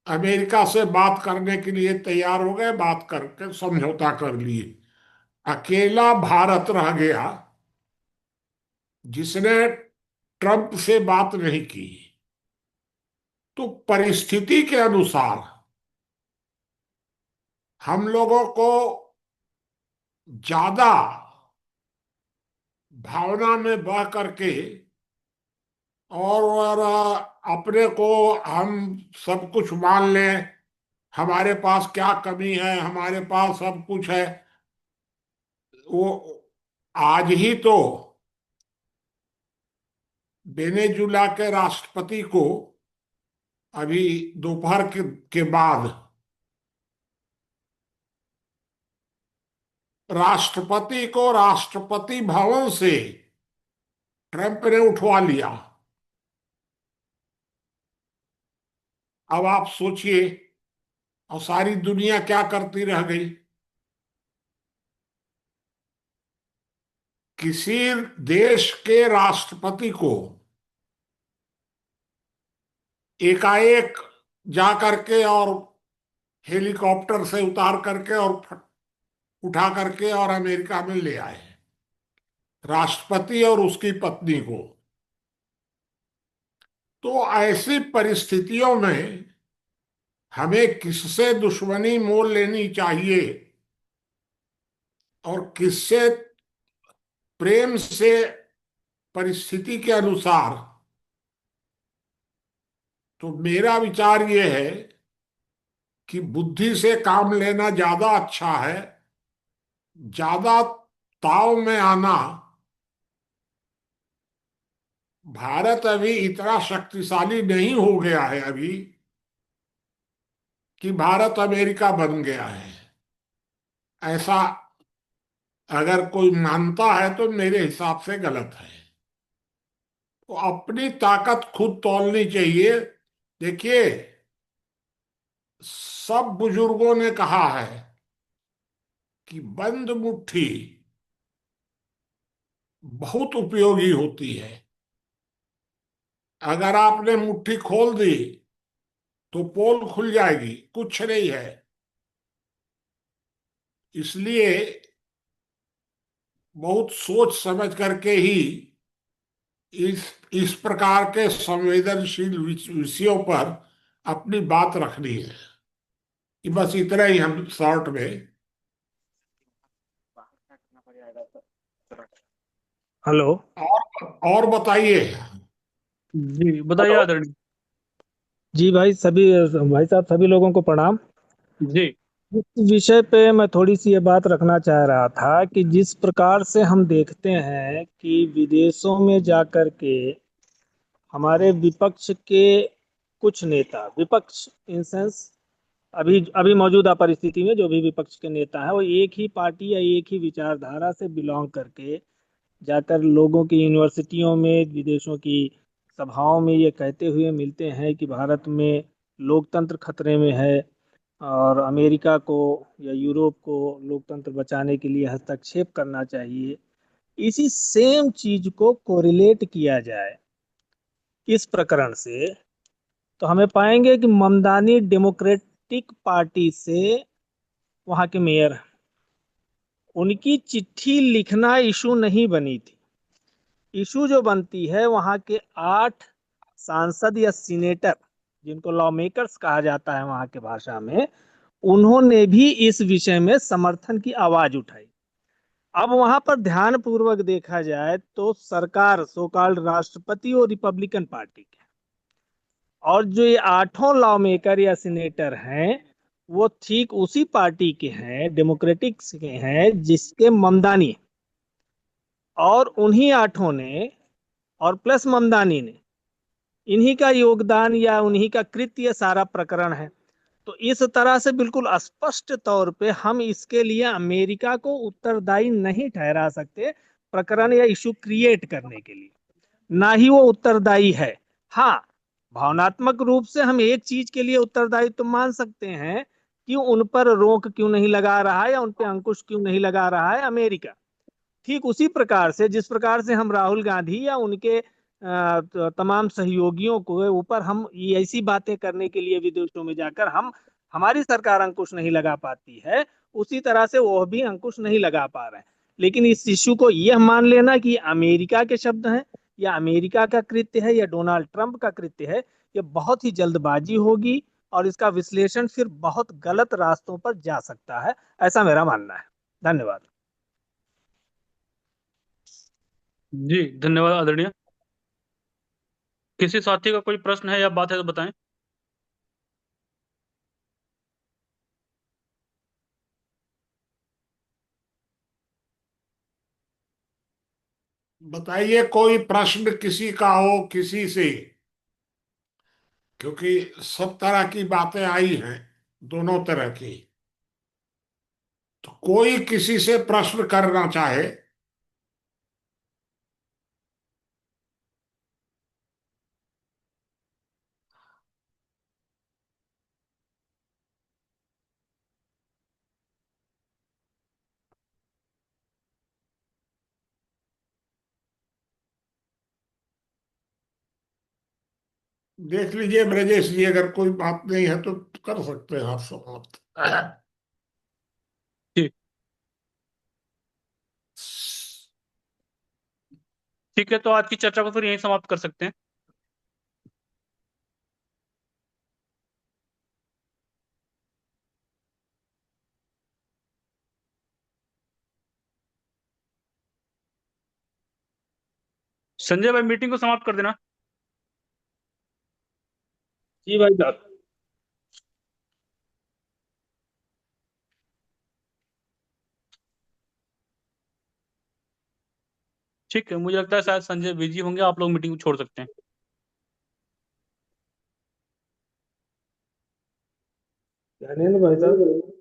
अमेरिका से बात करने के लिए तैयार हो गए, बात करके समझौता कर लिए। अकेला भारत रह गया जिसने ट्रंप से बात नहीं की। तो परिस्थिति के अनुसार हम लोगों को ज्यादा भावना में बह करके और अपने को हम सब कुछ मान लें, हमारे पास क्या कमी है, हमारे पास सब कुछ है। वो आज ही तो वेनेजुला के राष्ट्रपति को, अभी दोपहर के बाद राष्ट्रपति को राष्ट्रपति भवन से ट्रंप ने उठवा लिया। अब आप सोचिए, और सारी दुनिया क्या करती रह गई। किसी देश के राष्ट्रपति को एकाएक जा करके और हेलीकॉप्टर से उतार करके और उठा करके और अमेरिका में ले आए, राष्ट्रपति और उसकी पत्नी को। तो ऐसी परिस्थितियों में हमें किससे दुश्मनी मोल लेनी चाहिए और किससे प्रेम से, परिस्थिति के अनुसार। तो मेरा विचार यह है कि बुद्धि से काम लेना ज्यादा अच्छा है। ज्यादा ताव में आना, भारत अभी इतना शक्तिशाली नहीं हो गया है अभी कि भारत अमेरिका बन गया है, ऐसा अगर कोई मानता है तो मेरे हिसाब से गलत है। तो अपनी ताकत खुद तौलनी चाहिए। देखिए, सब बुजुर्गों ने कहा है कि बंद मुट्ठी बहुत उपयोगी होती है। अगर आपने मुट्ठी खोल दी तो पोल खुल जाएगी, कुछ नहीं है। इसलिए बहुत सोच समझ करके ही इस प्रकार के संवेदनशील विषयों पर अपनी बात रखनी है। कि बस इतना ही हम शॉर्ट में हेलो। और बताइए। जी बताइए हेलो। आदरणीय। जी भाई, भाई साहब सभी लोगों को प्रणाम। जी इस विषय पे मैं थोड़ी सी ये बात रखना चाह रहा था कि जिस प्रकार से हम देखते हैं कि विदेशों में जाकर के हमारे विपक्ष के कुछ नेता, विपक्ष इन सेंस अभी अभी मौजूदा परिस्थिति में जो भी विपक्ष के नेता हैं वो एक ही पार्टी या एक ही विचारधारा से बिलोंग करके जाकर लोगों की यूनिवर्सिटियों में, विदेशों की सभाओं में ये कहते हुए मिलते हैं कि भारत में लोकतंत्र खतरे में है और अमेरिका को या यूरोप को लोकतंत्र बचाने के लिए हस्तक्षेप करना चाहिए। इसी सेम चीज को कोरिलेट किया जाए इस प्रकरण से तो हमें पाएंगे कि ममदानी डेमोक्रेटिक पार्टी से वहां के मेयर हैं। उनकी चिट्ठी लिखना इशू नहीं बनी थी। इशू जो बनती है वहां के 8 सांसद या सीनेटर, जिनको लॉ मेकर्स कहा जाता है वहां के भाषा में, उन्होंने भी इस विषय में समर्थन की आवाज उठाई। अब वहां पर ध्यान पूर्वक देखा जाए तो सरकार सो कॉल्ड राष्ट्रपति और रिपब्लिकन पार्टी के, और जो ये 8 लॉ मेकर या सीनेटर हैं वो ठीक उसी पार्टी के हैं, डेमोक्रेटिक के हैं, जिसके ममदानी और उन्हीं 8 ने और प्लस ममदानी ने, इन्हीं का योगदान या उन्हीं का कृत्य सारा प्रकरण है। तो इस तरह से बिल्कुल स्पष्ट तौर पे हम इसके लिए अमेरिका को उत्तरदायी नहीं ठहरा सकते प्रकरण या इशू क्रिएट करने के लिए, ना ही वो उत्तरदायी है। हाँ, भावनात्मक रूप से हम एक चीज के लिए उत्तरदायी तो मान सकते हैं कि उन पर रोक क्यों नहीं लगा रहा है या उन पर अंकुश क्यों नहीं लगा रहा है अमेरिका। ठीक उसी प्रकार से जिस प्रकार से हम राहुल गांधी या उनके तमाम सहयोगियों को ऊपर हम ये ऐसी बातें करने के लिए विदेशों में जाकर हम हमारी सरकार अंकुश नहीं लगा पाती है, उसी तरह से वो भी अंकुश नहीं लगा पा रहे हैं। लेकिन इस इश्यू को यह मान लेना कि अमेरिका के शब्द हैं या अमेरिका का कृत्य है या डोनाल्ड ट्रंप का कृत्य है, ये बहुत ही जल्दबाजी होगी और इसका विश्लेषण फिर बहुत गलत रास्तों पर जा सकता है, ऐसा मेरा मानना है। धन्यवाद। जी धन्यवाद आदरणीय। किसी साथी का कोई प्रश्न है या बात है तो बताएं। बताइए कोई प्रश्न किसी का हो किसी से, क्योंकि सब तरह की बातें आई हैं, दोनों तरह की। तो कोई किसी से प्रश्न करना चाहे। देख लीजिए ब्रजेश जी, अगर कोई बात नहीं है तो कर सकते हैं आप समाप्त। जी ठीक है, तो आज की चर्चा को फिर यहीं समाप्त कर सकते हैं। संजय भाई मीटिंग को समाप्त कर देना। जी भाई साहब। ठीक है, मुझे लगता है शायद संजय बिजी होंगे, आप लोग मीटिंग को छोड़ सकते हैं। ज्ञानेंद्र भाई साहब।